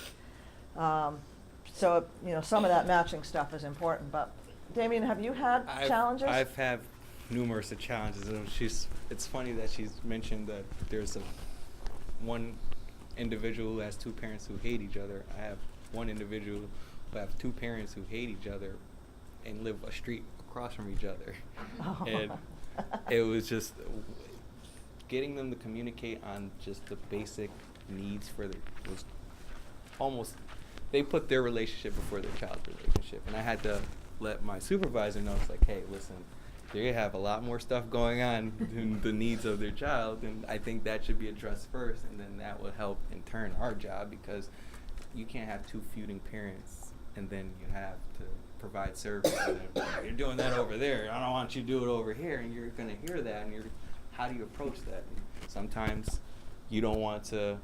So, you know, some of that matching stuff is important. But Damien, have you had challenges? I've had numerous of challenges, and it's funny that she's mentioned that there's one individual who has 2 parents who hate each other. I have one individual who have 2 parents who hate each other and live a street across from each other. Oh. And it was just getting them to communicate on just the basic needs was almost, they put their relationship before their child's relationship. And I had to let my supervisor know, it's like, hey, listen, they have a lot more stuff going on than the needs of their child, and I think that should be addressed first, and then that will help in turn our job, because you can't have 2 feuding parents and then you have to provide service. And then, you're doing that over there, I don't want you to do it over here, and you're going to hear that, and how do you approach that? And sometimes you don't want to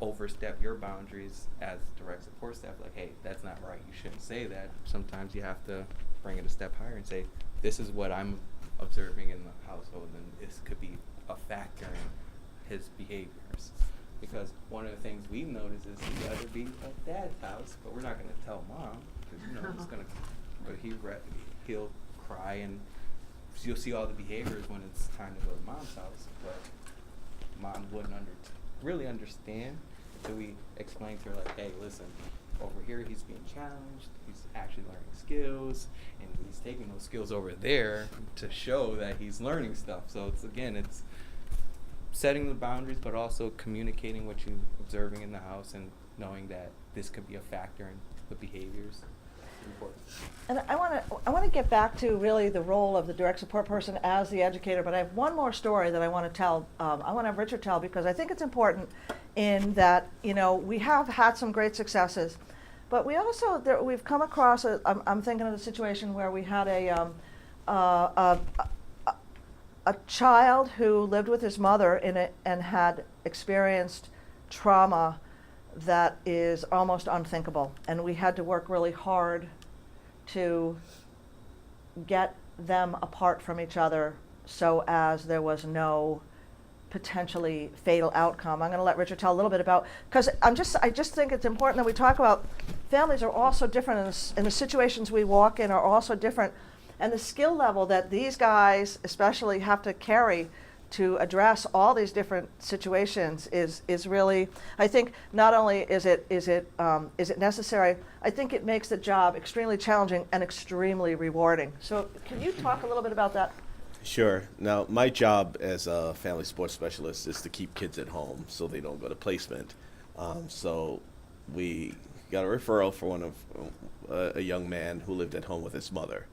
overstep your boundaries as direct support staff, like, hey, that's not right, you shouldn't say that. Sometimes you have to bring it a step higher and say, this is what I'm observing in the household, and this could be a factor in his behaviors. Because one of the things we've noticed is he'd rather be at dad's house, but we're not going to tell mom, because, you know, it's going to, but he'll cry, and you'll see all the behaviors when it's time to go to mom's house, but mom wouldn't really understand until we explain to her, like, hey, listen, over here he's being challenged, he's actually learning skills, and he's taking those skills over there to show that he's learning stuff. So it's setting the boundaries, but also communicating what you're observing in the house and knowing that this could be a factor in the behaviors. Important. And I want to get back to really the role of the direct support person as the educator, but I have one more story that I want to tell. I want to have Richard tell, because I think it's important in that, you know, we have had some great successes, but we also, we've come across, I'm thinking of a situation where we had a child who lived with his mother and had experienced trauma that is almost unthinkable. And we had to work really hard to get them apart from each other so as there was no potentially fatal outcome. I'm going to let Richard tell a little bit about, because I just think it's important that we talk about families are all so different, and the situations we walk in are also different, and the skill level that these guys especially have to carry to address all these different situations is really, I think, not only is it necessary, I think it makes the job extremely challenging and extremely rewarding. So can you talk a little bit about that? Sure. Now, my job as a family sports specialist is to keep kids at home so they don't go to placement. So we got a referral for one of a young man who lived at home with his mother.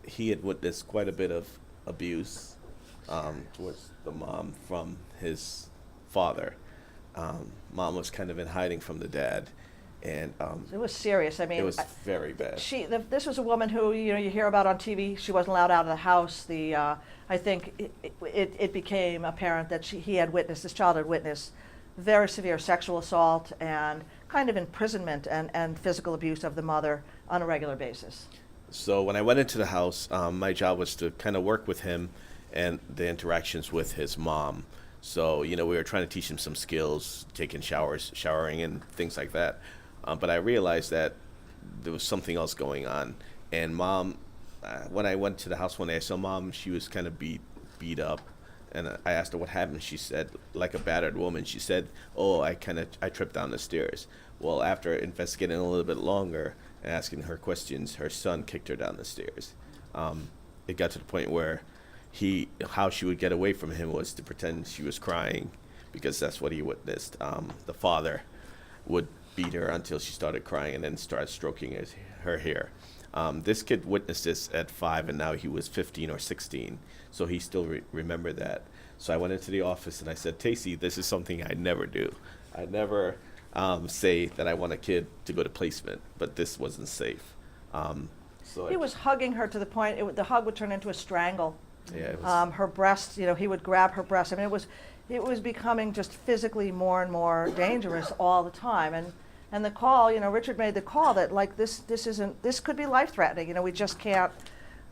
He had witnessed quite a bit of abuse towards the mom from his father. Mom was kind of in hiding from the dad, and it was serious. I mean, it was very bad. This was a woman who, you know, you hear about on TV. She wasn't allowed out of the house. I think it became apparent that this child had witnessed very severe sexual assault and kind of imprisonment and physical abuse of the mother on a regular basis. So when I went into the house, my job was to kind of work with him and the interactions with his mom. So, you know, we were trying to teach him some skills, taking showering and things like that. But I realized that there was something else going on. And mom, when I went to the house one day, I saw mom, she was kind of beat up. And I asked her what happened. She said, like a battered woman, she said, oh, I tripped down the stairs. Well, after investigating a little bit longer and asking her questions, her son kicked her down the stairs. It got to the point where how she would get away from him was to pretend she was crying, because that's what he witnessed. The father would beat her until she started crying and then start stroking her hair. This kid witnessed this at 5, and now he was 15 or 16, so he still remembered that. So I went into the office and I said, Tacey, this is something I never do. I never say that I want a kid to go to placement, but this wasn't safe. He was hugging her to the point, the hug would turn into a strangle. Yeah, it was, Her breasts, he would grab her breasts. I mean, it was becoming just physically more and more dangerous all the time. And the call, Richard made the call that like this could be life-threatening. We just can't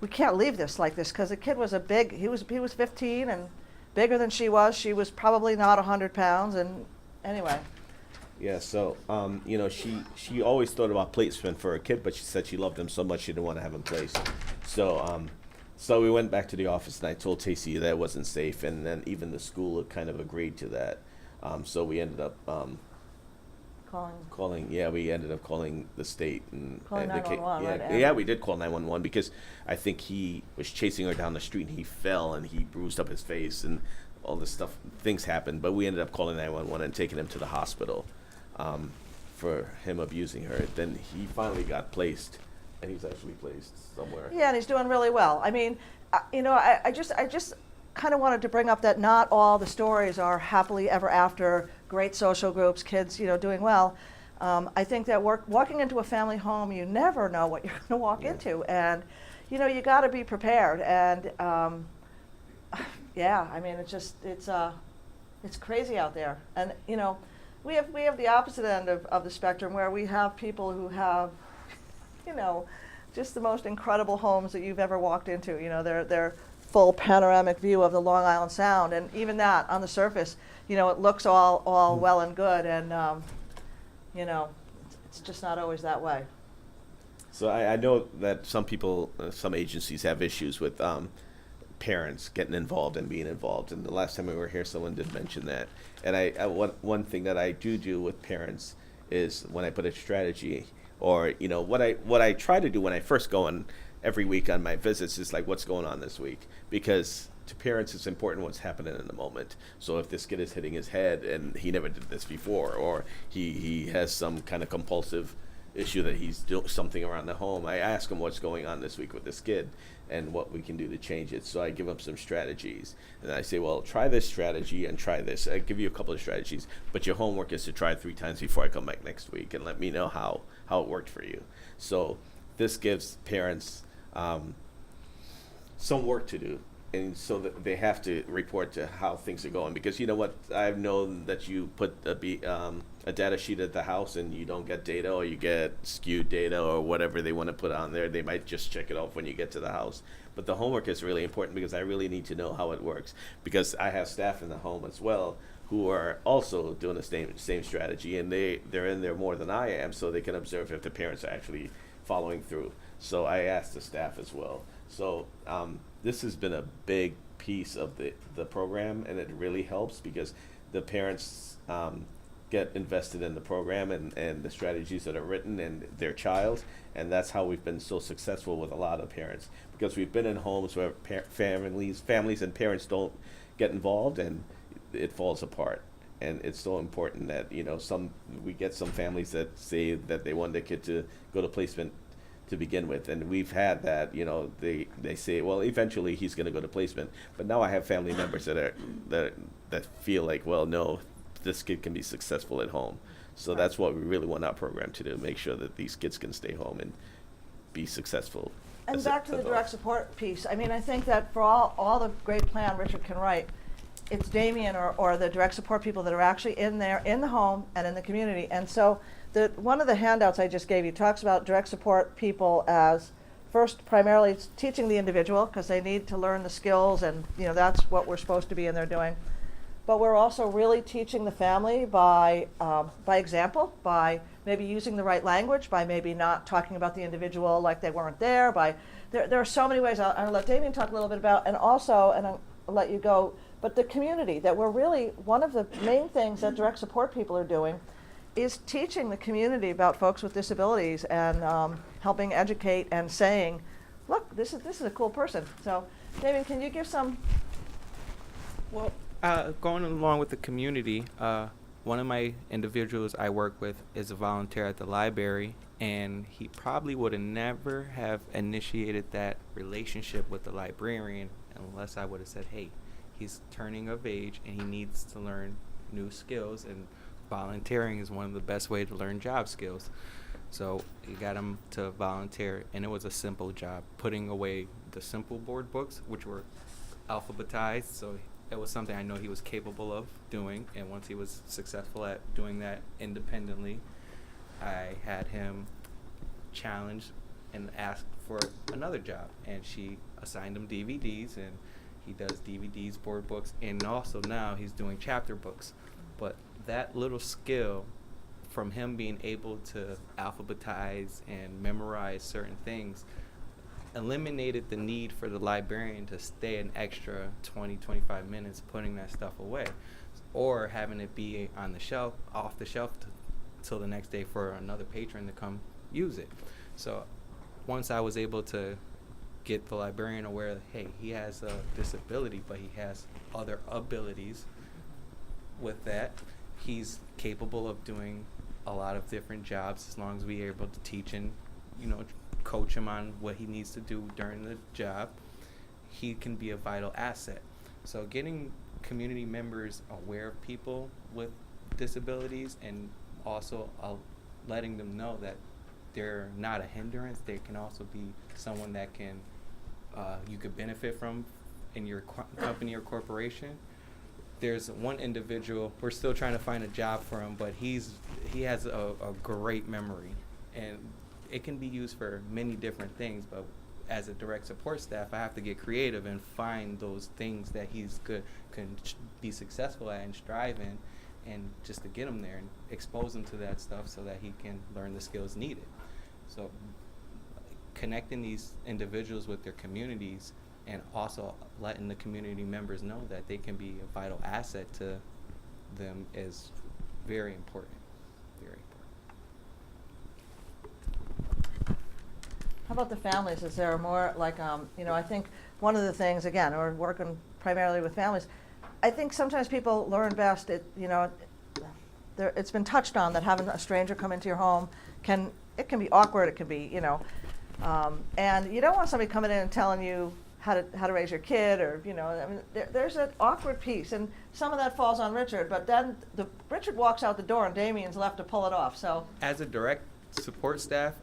leave this like this, because the kid was he was 15 and bigger than she was. She was probably not 100 pounds, and anyway. yeah, so, she always thought about placement for her kid, but she said she loved him so much she didn't want to have him placed. So we went back to the office and I told Tacey that wasn't safe, and then even the school kind of agreed to that. So we ended up we ended up calling the state and Calling the 911, right? yeah, we did call 911 because I think he was chasing her down the street and he fell and he bruised up his face and all this stuff. Things happened, but we ended up calling 911 and taking him to the hospital for him abusing her. Then he finally got placed, and he's actually placed somewhere. Yeah, and he's doing really well. I mean, I just kind of wanted to bring up that not all the stories are happily ever after, great social groups, kids, doing well. I think that walking into a family home, you never know what you're going to walk into, and you got to be prepared. And yeah, I mean, it's crazy out there, and we have the opposite end of the spectrum, where we have people who have just the most incredible homes that you've ever walked into. They're full panoramic view of the Long Island Sound, and even that on the surface, it looks all well and good, and it's just not always that way. So I know that some people, some agencies have issues with parents getting involved and being involved. And the last time we were here, someone did mention that. And one thing that I do with parents is when I put a strategy, or what I try to do when I first go on every week on my visits is like, what's going on this week? Because to parents, it's important what's happening in the moment. So if this kid is hitting his head and he never did this before, or he has some kind of compulsive issue that he's doing something around the home, I ask him what's going on this week with this kid and what we can do to change it. So I give him some strategies, and I say, well, try this strategy and try this. I give you a couple of strategies, but your homework is to try 3 times before I come back next week and let me know how it worked for you. So this gives parents some work to do, and so that they have to report to how things are going. Because you know what, I've known that you put a data sheet at the house and you don't get data, or you get skewed data, or whatever they want to put on there. They might just check it off when you get to the house. But the homework is really important, because I really need to know how it works. Because I have staff in the home as well who are also doing the same strategy, and they're in there more than I am, so they can observe if the parents are actually following through. So I asked the staff as well. So this has been a big piece of the program, and it really helps because the parents get invested in the program and the strategies that are written and their child, and that's how we've been so successful with a lot of parents, because we've been in homes where families and parents don't get involved, and it falls apart. And it's so important that we get some families that say that they want their kid to go to placement to begin with, and we've had that. They say, well, eventually he's going to go to placement, but now I have family members that feel like, well, no, this kid can be successful at home. So that's what we really want our program to do: make sure that these kids can stay home and be successful. And back to the direct support piece. I mean, I think that for all the great plan Richard can write, it's Damien or the direct support people that are actually in there, in the home and in the community. And so one of the handouts I just gave you talks about direct support people as, first, primarily teaching the individual, because they need to learn the skills, and that's what we're supposed to be in there doing. But we're also really teaching the family by example, by maybe using the right language, by maybe not talking about the individual like they weren't there. There are so many ways. I'll let Damien talk a little bit about, and also, and I'll let you go, but the community, that we're really, one of the main things that direct support people are doing is teaching the community about folks with disabilities, and helping educate and saying, look, this is a cool person. So Damien, can you give some? Well, going along with the community, one of my individuals I work with is a volunteer at the library, and he probably would have never have initiated that relationship with the librarian unless I would have said, hey, he's turning of age and he needs to learn new skills, and volunteering is one of the best ways to learn job skills. So you got him to volunteer, and it was a simple job, putting away the simple board books, which were alphabetized, so it was something I know he was capable of doing, and once he was successful at doing that independently, I had him challenged and asked for another job, and she assigned him DVDs, and he does DVDs, board books, and also now he's doing chapter books. But that little skill from him being able to alphabetize and memorize certain things eliminated the need for the librarian to stay an extra 20, 25 minutes putting that stuff away, or having it be on the shelf, off the shelf till the next day for another patron to come use it. So once I was able to get the librarian aware that, hey, he has a disability, but he has other abilities with that, he's capable of doing a lot of different jobs as long as we're able to teach and, coach him on what he needs to do during the job. He can be a vital asset. So getting community members aware of people with disabilities, and also letting them know that they're not a hindrance. They can also be someone that can you could benefit from in your company or corporation. There's one individual, we're still trying to find a job for him, but he has a great memory, and it can be used for many different things, but as a direct support staff, I have to get creative and find those things that he's can be successful at and strive in, and just to get him there and expose him to that stuff so that he can learn the skills needed. So connecting these individuals with their communities, and also letting the community members know that they can be a vital asset to them is very important. Very important. How about the families? Is there more like, I think one of the things, again, we're working primarily with families. I think sometimes people learn best, it's been touched on that having a stranger come into your home can be awkward, it can be, and you don't want somebody coming in and telling you how to raise your kid, or, there's an awkward piece, and some of that falls on Richard, but then Richard walks out the door and Damien's left to pull it off, so. As a direct support staff,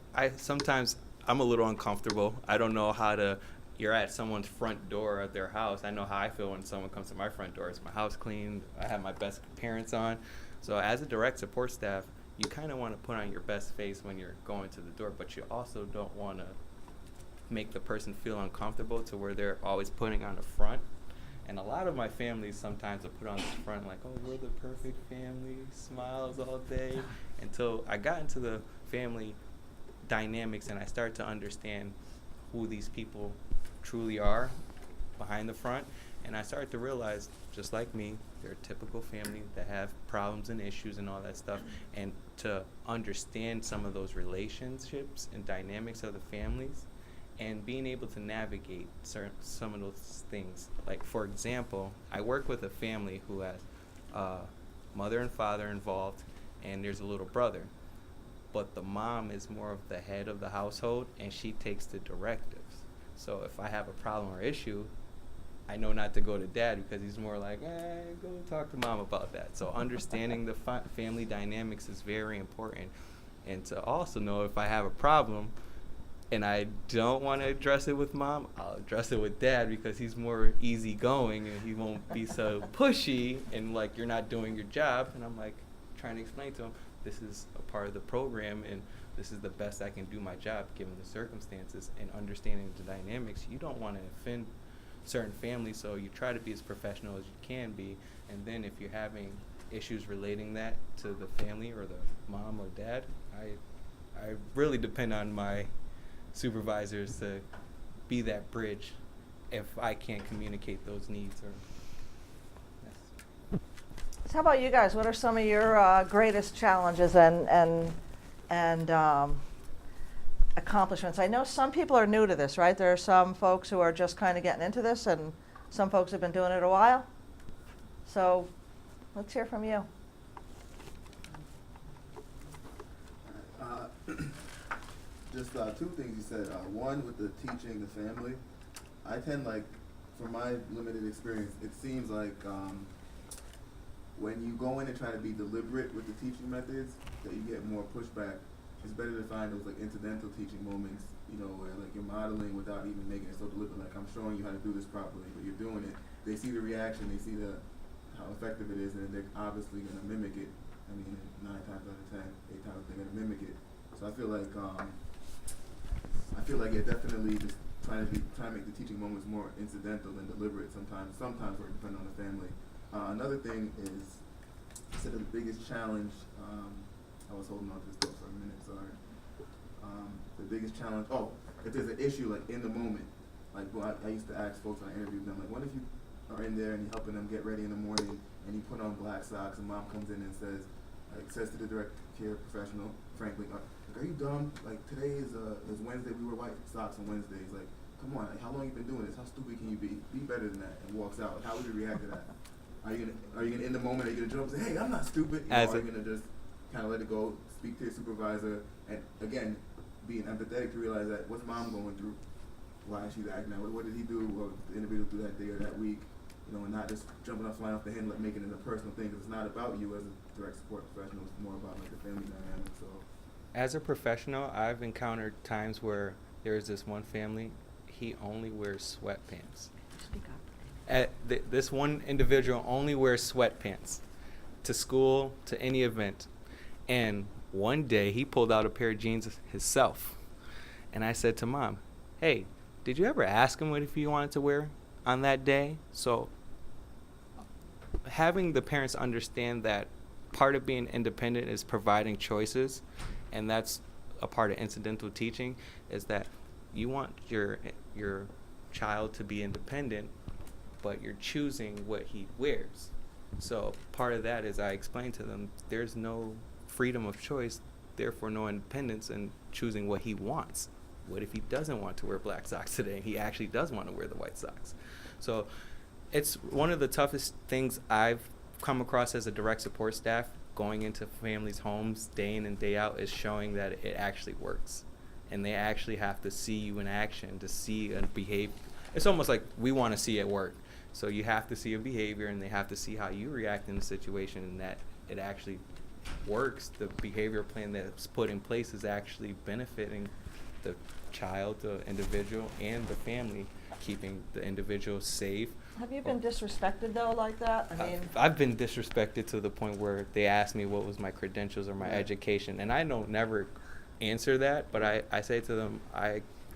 I'm a little uncomfortable. I don't know you're at someone's front door at their house. I know how I feel when someone comes to my front door. Is my house clean? I have my best appearance on. So as a direct support staff, you kind of want to put on your best face when you're going to the door, but you also don't want to make the person feel uncomfortable to where they're always putting on the front. And a lot of my families sometimes will put on the front like, oh, we're the perfect family, smiles all day, until I got into the family dynamics and I start to understand who these people truly are behind the front, and I started to realize, just like me, they're a typical family that have problems and issues and all that stuff, and to understand some of those relationships and dynamics of the families and being able to navigate some of those things. Like, for example, I work with a family who has mother and father involved, and there's a little brother. But the mom is more of the head of the household, and she takes the directives. So if I have a problem or issue, I know not to go to dad because he's more like, go talk to mom about that. So understanding the family dynamics is very important. And to also know if I have a problem and I don't want to address it with mom, I'll address it with dad because he's more easygoing and he won't be so pushy and like, you're not doing your job. And I'm like trying to explain to him, this is a part of the program and this is the best I can do my job given the circumstances, and understanding the dynamics. You don't want to offend certain families, so you try to be as professional as you can be, and then if you're having issues relating that to the family or the mom or dad, I really depend on my supervisors to be that bridge if I can't communicate those needs. So how about you guys? What are some of your greatest challenges and accomplishments. I know some people are new to this, right? There are some folks who are just kind of getting into this, and some folks have been doing it a while. So let's hear from you. Just two things you said. One, with the teaching the family, I tend, like, from my limited experience, it seems like when you go in and try to be deliberate with the teaching methods, that you get more pushback. It's better to find those, like, incidental teaching moments, you know, where, like, you're modeling without even making it so deliberate. Like, I'm showing you how to do this properly, but you're doing it. They see the reaction, they see how effective it is, and they're obviously going to mimic it. I mean, 9 times out of 10, 8 times they're going to mimic it. So I feel like you're definitely just trying to make the teaching moments more incidental than deliberate sometimes or depending on the family. Another thing is, I said the biggest challenge, I was holding on to this thought for a minute, sorry. The biggest challenge, if there's an issue, like, in the moment, like, well, I used to ask folks when I interviewed them, like, what if you are in there and you're helping them get ready in the morning and you put on black socks and mom comes in and says to the direct care professional, frankly, are you dumb? Like, today is Wednesday, we wear white socks on Wednesdays. Like, come on, like, how long you been doing this? How stupid can you be? Be better than that, and walks out. Like, how would you react to that? Are you gonna in the moment, are you gonna jump and say, hey, I'm not stupid? Are you gonna just kind of let it go, speak to your supervisor, and again, being empathetic to realize that what's mom going through? Why is she acting that way? What did he do? What did the individual do that day or that week? You know, and not just jumping off, flying off the handle, like, making it a personal thing, because it's not about you as a direct support professional. It's more about, like, the family dynamic. So, As a professional, I've encountered times where there's this one family, he only wears sweatpants. Speak up. This one individual only wears sweatpants to school, to any event. And one day he pulled out a pair of jeans himself. And I said to mom, hey, did you ever ask him what if he wanted to wear on that day? So having the parents understand that part of being independent is providing choices, and that's a part of incidental teaching, is that you want your child to be independent, but you're choosing what he wears. So part of that is I explain to them there's no freedom of choice, therefore no independence in choosing what he wants. What if he doesn't want to wear black socks today and he actually does want to wear the white socks? So it's one of the toughest things I've come across as a direct support staff, going into families' homes day in and day out, is showing that it actually works. And they actually have to see you in action to see a behavior. It's almost like we want to see it work. So you have to see a behavior, and they have to see how you react in the situation, and that it actually works. The behavior plan that's put in place is actually benefiting the child, the individual, and the family, keeping the individual safe. Have you been disrespected, though, like that? I mean, I've been disrespected to the point where they asked me what was my credentials or my education, and I don't never answer that, but I say to them,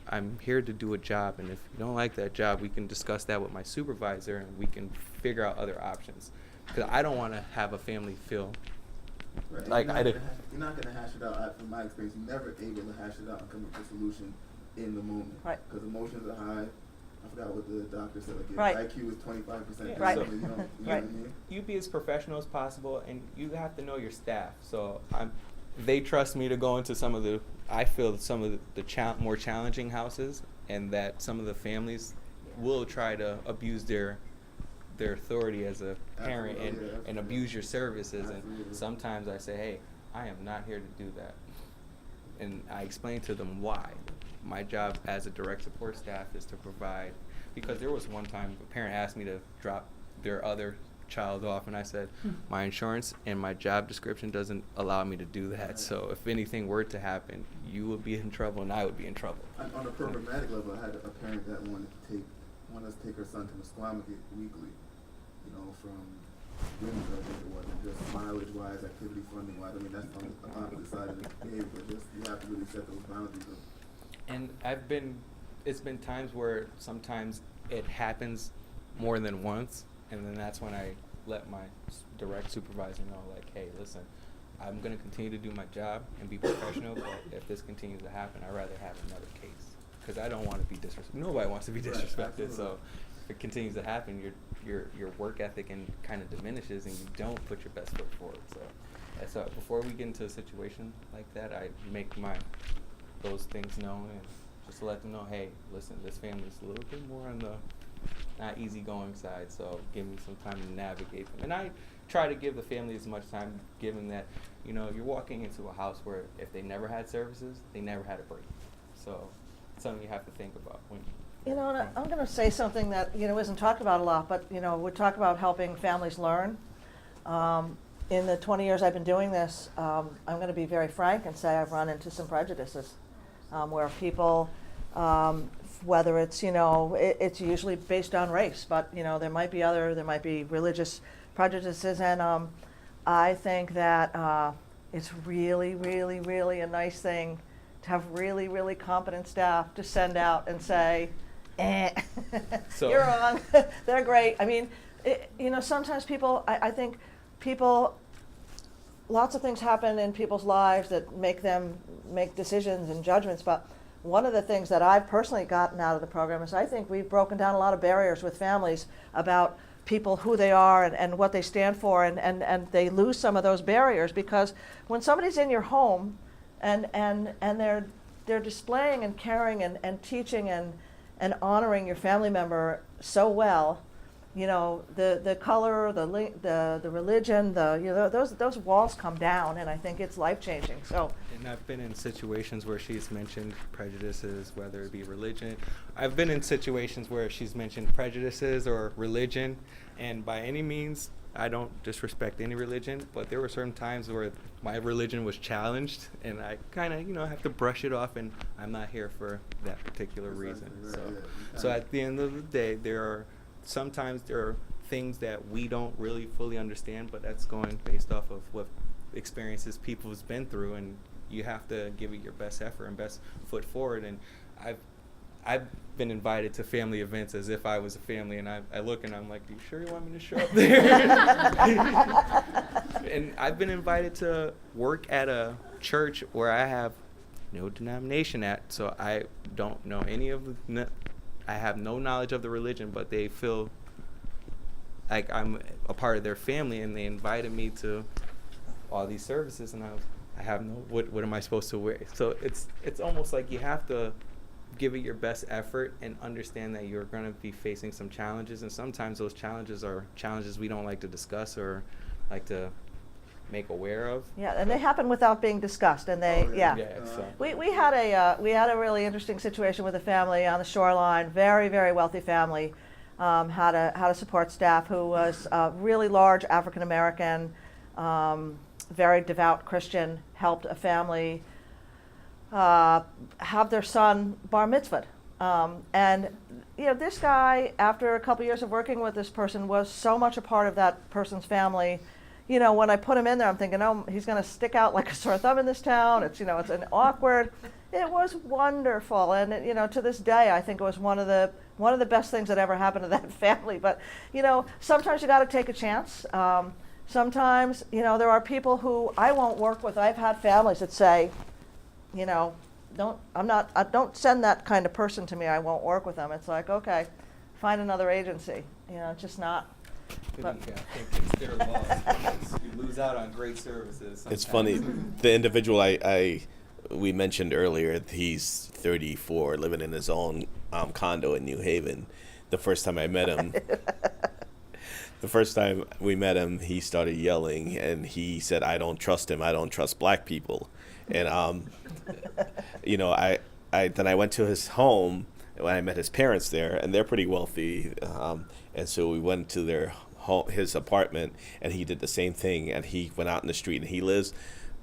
I'm here to do a job, and if you don't like that job, we can discuss that with my supervisor, and we can figure out other options. Because I don't want to have a family feel right. like you're not gonna hash it out. From my experience, you're never able to hash it out and come up with a solution in the moment. Right. Because emotions are high. I forgot what the doctor said. Like, Right. IQ is 25%. Yeah. Right. You know Right. what I mean? you be as professional as possible, and you have to know your staff. So they trust me to go into some of the more challenging houses, and that some of the families will try to abuse their authority as a parent and abuse your services. Absolutely. And sometimes I say, hey, I am not here to do that. And I explain to them why. My job as a direct support staff is to provide, because there was one time a parent asked me to drop their other child off, and I said, my insurance and my job description doesn't allow me to do that. So if anything were to happen, you would be in trouble and I would be in trouble. On a programmatic level, I had a parent that wanted us to take her son to Musqueamish weekly, you know, from women's, I think it was, and just mileage-wise, activity funding-wise. I mean, that's on the opposite side of the behavior, but just you have to really set those boundaries up. And it's been times where sometimes it happens more than once, and then that's when I let my direct supervisor know, like, hey, listen, I'm going to continue to do my job and be professional, but if this continues to happen, I'd rather have another case, because I don't want to be disrespected. Nobody wants to be disrespected, Right, so if it continues to happen, your work ethic kind of diminishes, and you don't put your best foot forward. So before we get into a situation like that, I make my those things known and just to let them know, hey, listen, this family's a little bit more on the not easygoing side, so give me some time to navigate them. And I try to give the family as much time, given that, you know, you're walking into a house where if they never had services, they never had a break. So it's something you have to think about when You know, and I'm going to say something that, you know, isn't talked about a lot, but, you know, we talk about helping families learn. In the 20 years I've been doing this, I'm going to be very frank and say I've run into some prejudices where people, whether it's, you know, it's usually based on race, but, you know, there might be religious prejudices, and I think that it's really, really, really a nice thing to have really, really competent staff to send out and say, So- you're wrong, they're great. I mean, you know, sometimes people, I think people, lots of things happen in people's lives that make them make decisions and judgments, but one of the things that I've personally gotten out of the program is I think we've broken down a lot of barriers with families about people, who they are and what they stand for, and they lose some of those barriers, because when somebody's in your home and they're displaying and caring and teaching and honoring your family member so well, you know, the color, the religion, you know, those walls come down, and I think it's life-changing. So. And I've been in situations where she's mentioned prejudices, whether it be religion. I've been in situations where she's mentioned prejudices or religion, and by any means, I don't disrespect any religion, but there were certain times where my religion was challenged, and I kind of, you know, have to brush it off, and I'm not here for that particular reason. So at the end of the day, sometimes there are things that we don't really fully understand, but that's going based off of what experiences people have been through, and you have to give it your best effort and best foot forward. And I've been invited to family events as if I was a family, and I look and I'm like, "Do you sure you want me to show up there?" And I've been invited to work at a church where I have no denomination at, so I don't know any of I have no knowledge of the religion, but they feel like I'm a part of their family, and they invited me to all these services, and I have no, what am I supposed to wear? So it's almost like you have to give it your best effort and understand that you're going to be facing some challenges, and sometimes those challenges are challenges we don't like to discuss or like to make aware of. Yeah, and they happen without being discussed, and they, So. We had a really interesting situation with a family on the shoreline, very, very wealthy family, had a support staff who was really large African American, very devout Christian, helped a family have their son bar mitzvahed. And you know, this guy, after a couple years of working with this person, was so much a part of that person's family. You know, when I put him in there, I'm thinking, oh, he's going to stick out like a sore thumb in this town. It's, you know, it's an awkward. It was wonderful, and you know, to this day, I think it was one of the best things that ever happened to that family. But you know, sometimes you got to take a chance. Sometimes, you know, there are people who I won't work with. I've had families that say, you know, don't send that kind of person to me. I won't work with them. It's like, okay, find another agency. You know, it's just not. I think it's their loss. You lose out on great services sometimes. It's funny, the individual we mentioned earlier, he's 34, living in his own condo in New Haven. The first time I met him, he started yelling, and he said, "I don't trust him. I don't trust black people." And you know, then I went to his home when I met his parents there, and they're pretty wealthy, and so we went to his apartment, and he did the same thing, and he went out in the street, and he lives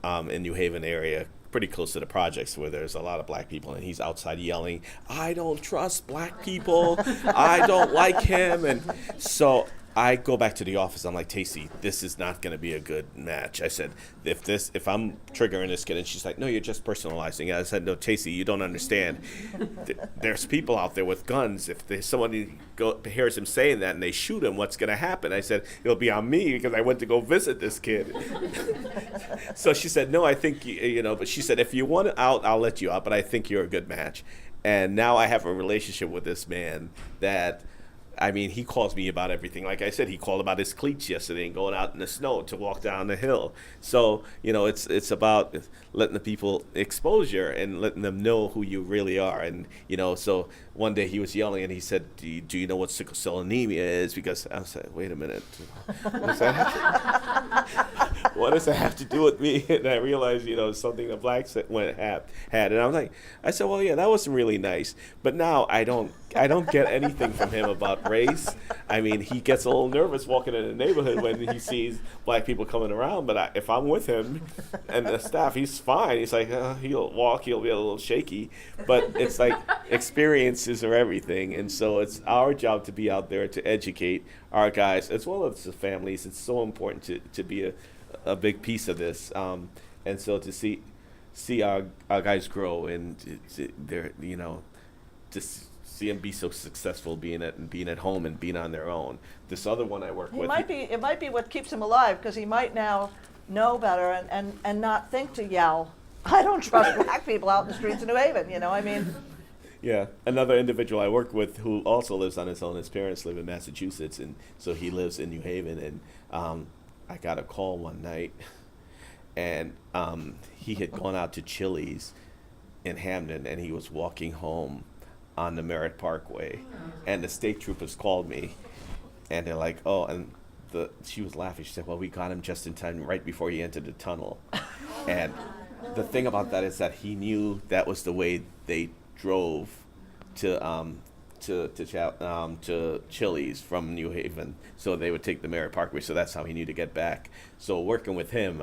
in New Haven area, pretty close to the projects where there's a lot of black people, and he's outside yelling, "I don't trust black people, I don't like him." And so I go back to the office. I'm like, "Tacey, this is not going to be a good match." I said, if I'm triggering this kid, and she's like, "No, you're just personalizing it." I said, "No, Tacey, you don't understand. There's people out there with guns. If somebody hears him saying that and they shoot him, what's going to happen?" I said, "It'll be on me because I went to go visit this kid." So she said, "No, I think you know." But she said, "If you want out, I'll let you out. But I think you're a good match." And now I have a relationship with this man that I mean, he calls me about everything. Like I said, he called about his cleats yesterday and going out in the snow to walk down the hill. So, you know, it's about letting the people exposure and letting them know who you really are. And, you know, so one day he was yelling and he said, do you know what sickle cell anemia is? Because I was like, wait a minute. What does that have to do with me? And I realized, you know, something the blacks had. And I said, well, yeah, that wasn't really nice. But now I don't get anything from him about race. I mean, he gets a little nervous walking in the neighborhood when he sees black people coming around. But if I'm with him and the staff, he's fine. He's like, he'll walk, he'll be a little shaky. But it's like experiences are everything. And so it's our job to be out there to educate our guys as well as the families. It's so important to be a big piece of this. And so to see our guys grow and they're, you know, just see them be so successful being at home and being on their own. This other one I work with. It might be what keeps him alive, because he might now know better and not think to yell, I don't trust black people out in the streets of New Haven, you know, I mean. Yeah, another individual I work with who also lives on his own. His parents live in Massachusetts, and so he lives in New Haven. And I got a call one night, and he had gone out to Chili's in Hamden, and he was walking home on the Merritt Parkway, and the state troopers called me, and they're like, oh, and she was laughing. She said, well, we got him just in time right before he entered the tunnel. And the thing about that is that he knew that was the way they drove to Chili's from New Haven, so they would take the Merritt Parkway. So that's how he knew to get back. So working with him,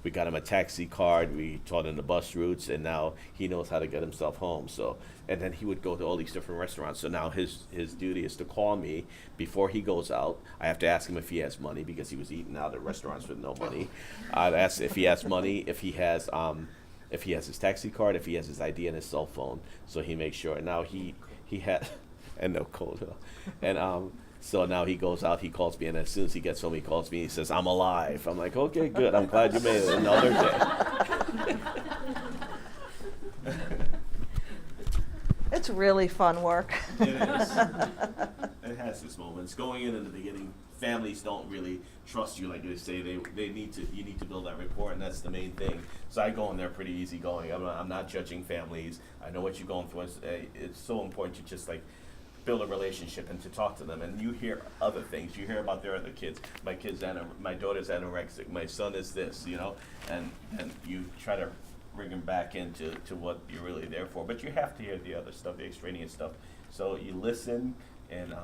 we got him a taxi card, we taught him the bus routes, and now he knows how to get himself home. So, and then he would go to all these different restaurants. So now his duty is to call me before he goes out. I have to ask him if he has money, because he was eating out at restaurants with no money. I'd ask if he has money, if he has his taxi card, if he has his ID and his cell phone. So he makes sure. And now he had, and no cold. And so now he goes out, he calls me, and as soon as he gets home, he calls me, he says, I'm alive. I'm like, okay, good. I'm glad you made it another day. It's really fun work. It is. It has its moments. Going in the beginning, families don't really trust you, like they say. You need to build that rapport, and that's the main thing. So I go in there pretty easygoing. I'm not judging families. I know what you're going through. It's so important to just like build a relationship and to talk to them. And you hear other things. You hear about their other kids. My daughter's anorexic. My son is this, you know, and you try to bring them back into what you're really there for. But you have to hear the other stuff, the extraneous stuff. So you listen, and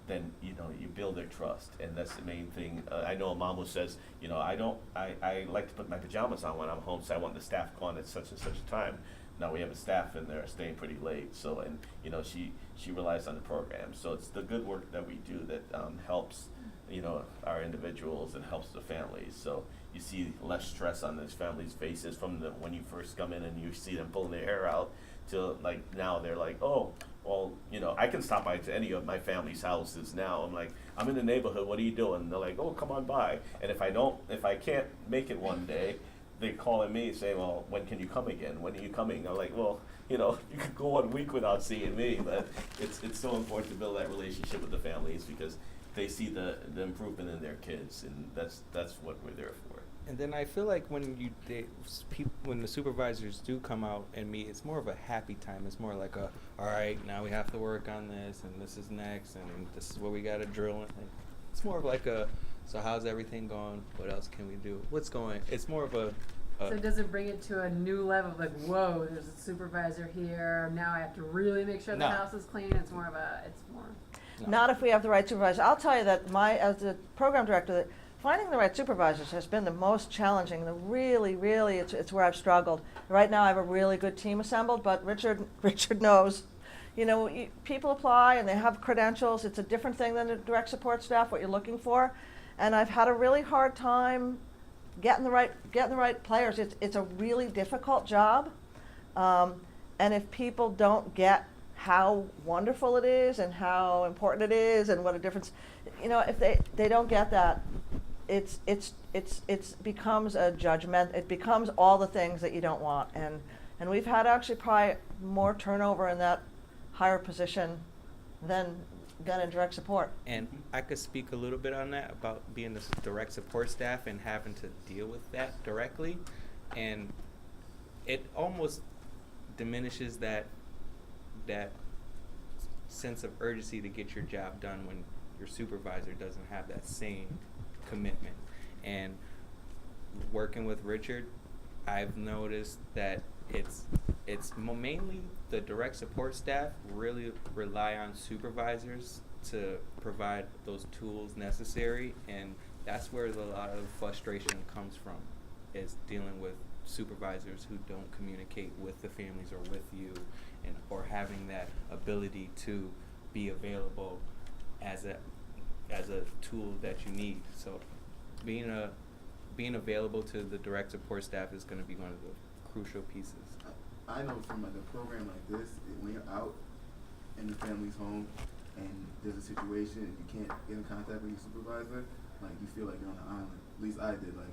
then you build their trust, and that's the main thing. I know a mom who says, I like to put my pajamas on when I'm home, so I want the staff gone at such and such a time. Now we have a staff in there staying pretty late, so she relies on the program. So it's the good work that we do that helps our individuals and helps the families. So you see less stress on these families' faces from when you first come in and you see them pulling their hair out to like now they're like, oh, well, I can stop by to any of my family's houses now. I'm like, I'm in the neighborhood, what are you doing? And they're like, oh, come on by. And if I can't make it one day, they're calling me saying, well, when can you come again? When are you coming? I'm like, well, you could go 1 week without seeing me, but it's so important to build that relationship with the families because they see the improvement in their kids, and that's what we're there for. And then I feel like when the supervisors do come out and meet, it's more of a happy time. It's more like all right, now we have to work on this, and this is next, and this is what we got to drill in. It's more of like so how's everything going? What else can we do? What's going? It's more of a. So does it bring it to a new level? Like, whoa, there's a supervisor here. Now I have to really make sure the house is clean. It's more. No. Not if we have the right supervisor. I'll tell you that as the program director, finding the right supervisors has been the most challenging. Really, it's where I've struggled. Right now I have a really good team assembled, but Richard knows. People apply and they have credentials. It's a different thing than the direct support staff, what you're looking for. And I've had a really hard time getting the right players. It's a really difficult job. And if people don't get how wonderful it is and how important it is and what a difference, if they don't get that, it's becomes a judgment. It becomes all the things that you don't want. And we've had actually probably more turnover in that higher position than got in direct support. And I could speak a little bit on that about being the direct support staff and having to deal with that directly. And it almost diminishes that sense of urgency to get your job done when your supervisor doesn't have that same commitment. And working with Richard, I've noticed that it's mainly the direct support staff really rely on supervisors to provide those tools necessary, and that's where a lot of frustration comes from, is dealing with supervisors who don't communicate with the families or with you, and or having that ability to be available as a tool that you need. So being available to the direct support staff is going to be one of the crucial pieces. I know from like a program like this, when you're out in the family's home and there's a situation and you can't get in contact with your supervisor, like you feel like you're on an island. At least I did, like,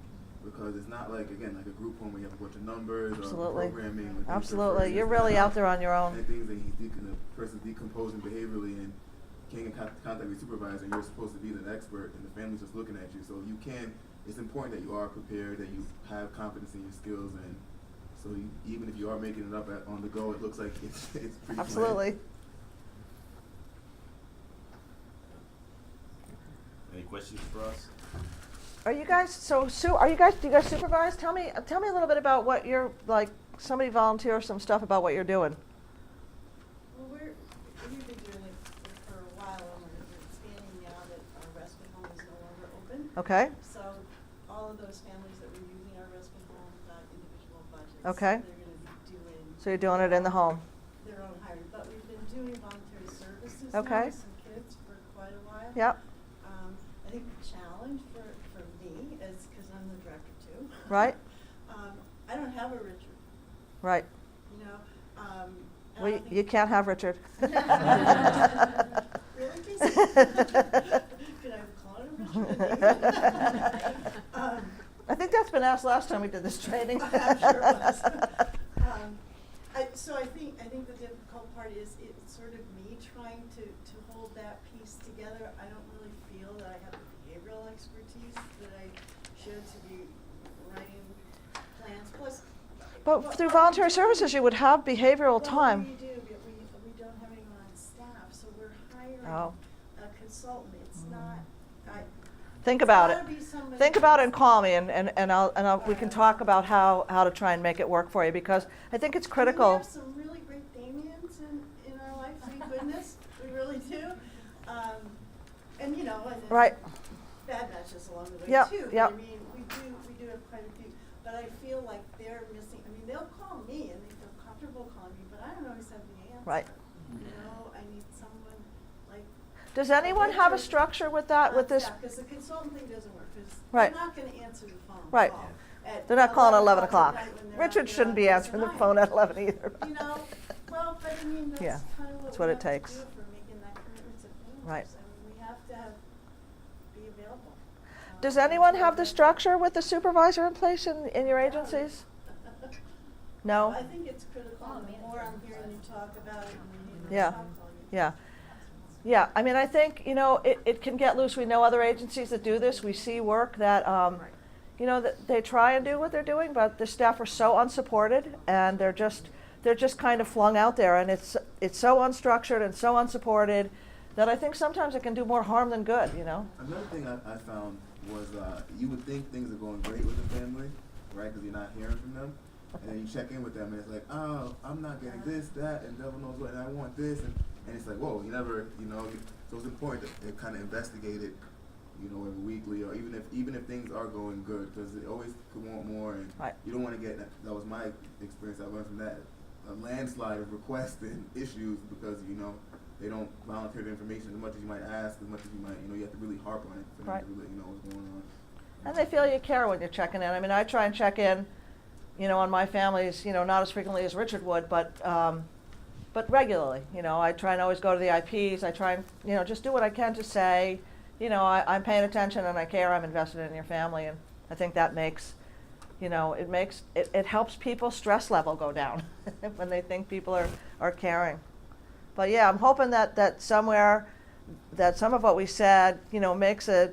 because it's not like, again, like a group home where you have a bunch of numbers Absolutely. or programming. Or things Absolutely. for You're persons. really out there on your own. And things that the person's decomposing behaviorally and can't get contact with your supervisor, and you're supposed to be the expert, and the family's just looking at you. So you can. It's important that you are prepared, that you have confidence in your skills, and so even if you are making it up on the go, it looks like it's pretty Absolutely. Any questions for us? Are you guys, so Sue, do you guys supervise? Tell me a little bit about what you're, like, somebody volunteer some stuff about what you're doing. Well, we've been doing it for a while, and we're expanding now that our respite home is no longer open. Okay? So all of those families that were using our respite home got individual budgets. Okay. They're gonna be doing So you're doing it in the home. their own hiring, but we've been doing voluntary services Okay. now with some kids for quite a while. Yep. I think the challenge for me is, because I'm the director too. Right? I don't have a Richard, Right. you know, and I Well, don't think you can't have Richard. Really, Casey? Could I call it a Richard? I think that's been asked last time we did this training. I'm sure it was. So I think the difficult part is it's sort of me trying to hold that piece together. I don't really feel that I have the behavioral expertise that I should to be writing plans. Plus, But through voluntary services, you would have behavioral time. We do, but we don't have anyone on staff, so we're hiring Oh. a consultant. It's not. Think It's about it. gotta be somebody Think about it and who's- call me, and we can talk about how to try and make it work for you, because I think it's We critical. have some really great Damians in our life, thank goodness, we really do. And you know, and then Right. bad matches along the way Yep, too. yep. I mean, we do have quite a few, but I feel like they're missing, I mean, they'll call me and they feel comfortable calling me, but I don't always have the answer. Right. You know, I need someone like. Does anyone have a Richard structure with that, with this? Because the consultant thing doesn't work, because Right. they're not gonna answer the phone Right. call at They're not calling at 11 at o'clock. night when they're Richard out shouldn't be there answering the tonight. phone at 11 either. You know, well, but I mean, Yeah, that's kind of that's what what we it have to takes. do for making that commitment to families. Right. I mean, we have to be available. Does anyone have the structure with the supervisor in place in your agencies? No? I think it's critical, and the more I'm hearing you talk about it, and Yeah. I'll call you. Yeah. Yeah, I mean, I think, it can get loose. We know other agencies that do this. We see work that, that they try and do what they're doing, but the staff are so unsupported, and they're just kind of flung out there, and it's so unstructured and so unsupported that I think sometimes it can do more harm than good, Another thing I found was you would think things are going great with the family, right? Because you're not hearing from them. And then you check in with them, and it's like, oh, I'm not getting this, that, and devil knows what, and I want this. And it's like, whoa, you never, so it's important to kind of investigate it, every weekly, or even if things are going good, because they always could want more, and Right. you don't want to get, that was my experience, I learned from that, a landslide of requests and issues, because, they don't volunteer the information as much as you might ask, as much as you might, you have to really harp on it for them Right. to really know what's going on. And they feel you care when you're checking in. I mean, I try and check in, on my families, not as frequently as Richard would, but regularly. I try and always go to the IPs. I try and, just do what I can to say, I'm paying attention and I care, I'm invested in your family. And I think that makes, it helps people's stress level go down when they think people are caring. But yeah, I'm hoping that somewhere, that some of what we said, makes a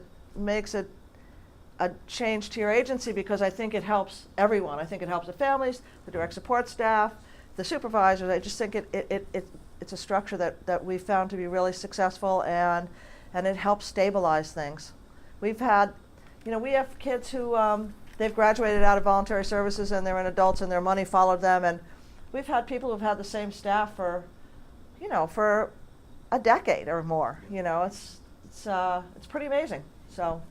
change to your agency, because I think it helps everyone. I think it helps the families, the direct support staff, the supervisors. I just think it's a structure that we've found to be really successful, and it helps stabilize things. We've had, we have kids who they've graduated out of voluntary services and they're in adults and their money followed them, and we've had people who've had the same staff for a decade or more. It's pretty amazing. So.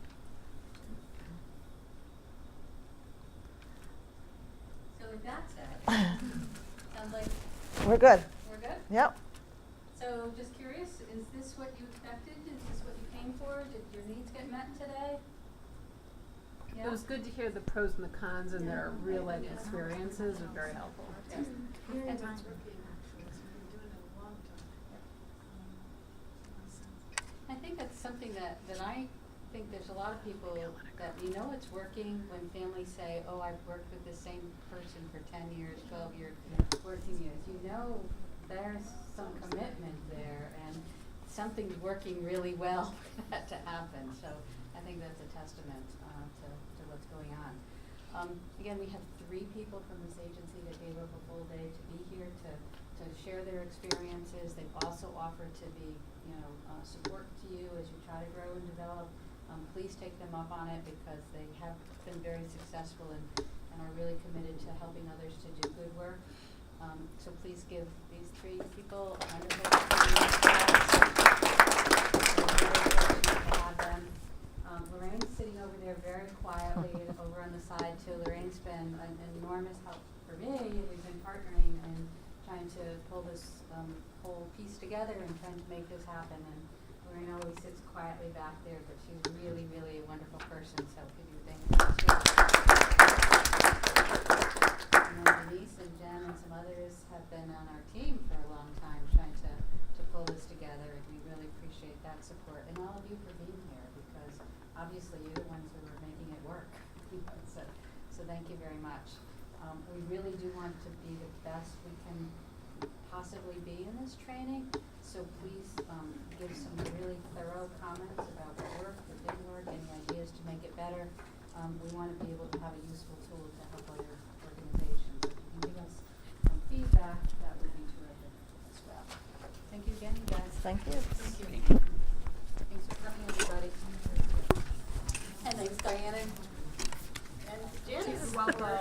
So with that said, sounds like We're good. we're good? Yep. So just curious, is this what you expected? Is this what you came for? Did your needs get met today? Yeah? It was good to hear the pros and the cons and their real life experiences. It was very helpful. Yeah. And it's working, actually, so we've been doing it a long time. I think that's something that I think there's a lot of people that it's working when families say, oh, I've worked with the same person for 10 years, 12 years, 14 years. There's some commitment there, and something's working really well for that to happen. So I think that's a testament to what's going on. Again, we have 3 people from this agency that gave up a full day to be here to share their experiences. They've also offered to be support to you as you try to grow and develop. Please take them up on it, because they have been very successful and are really committed to helping others to do good work. So please give these 3 people a wonderful round of applause. We're very fortunate to have them. Lorraine's sitting over there very quietly over on the side too. Lorraine's been an enormous help for me. We've been partnering and trying to pull this whole piece together and trying to make this happen. And Lorraine always sits quietly back there, but she's really, really a wonderful person. So could you thank her too? And then Denise and Jen and some others have been on our team for a long time trying to pull this together, and we really appreciate that support. And all of you for being here, because obviously you're the ones who are making it work. So thank you very much. We really do want to be the best we can possibly be in this training, so please give some really thorough comments about what worked, what didn't work, any ideas to make it better. We want to be able to have a useful tool to help other organizations. If you can give us some feedback, that would be terrific as well. Thank you again, you guys. Thank you. Thank you. Thanks for coming, everybody. And thanks, Diana. And Janice. Welcome.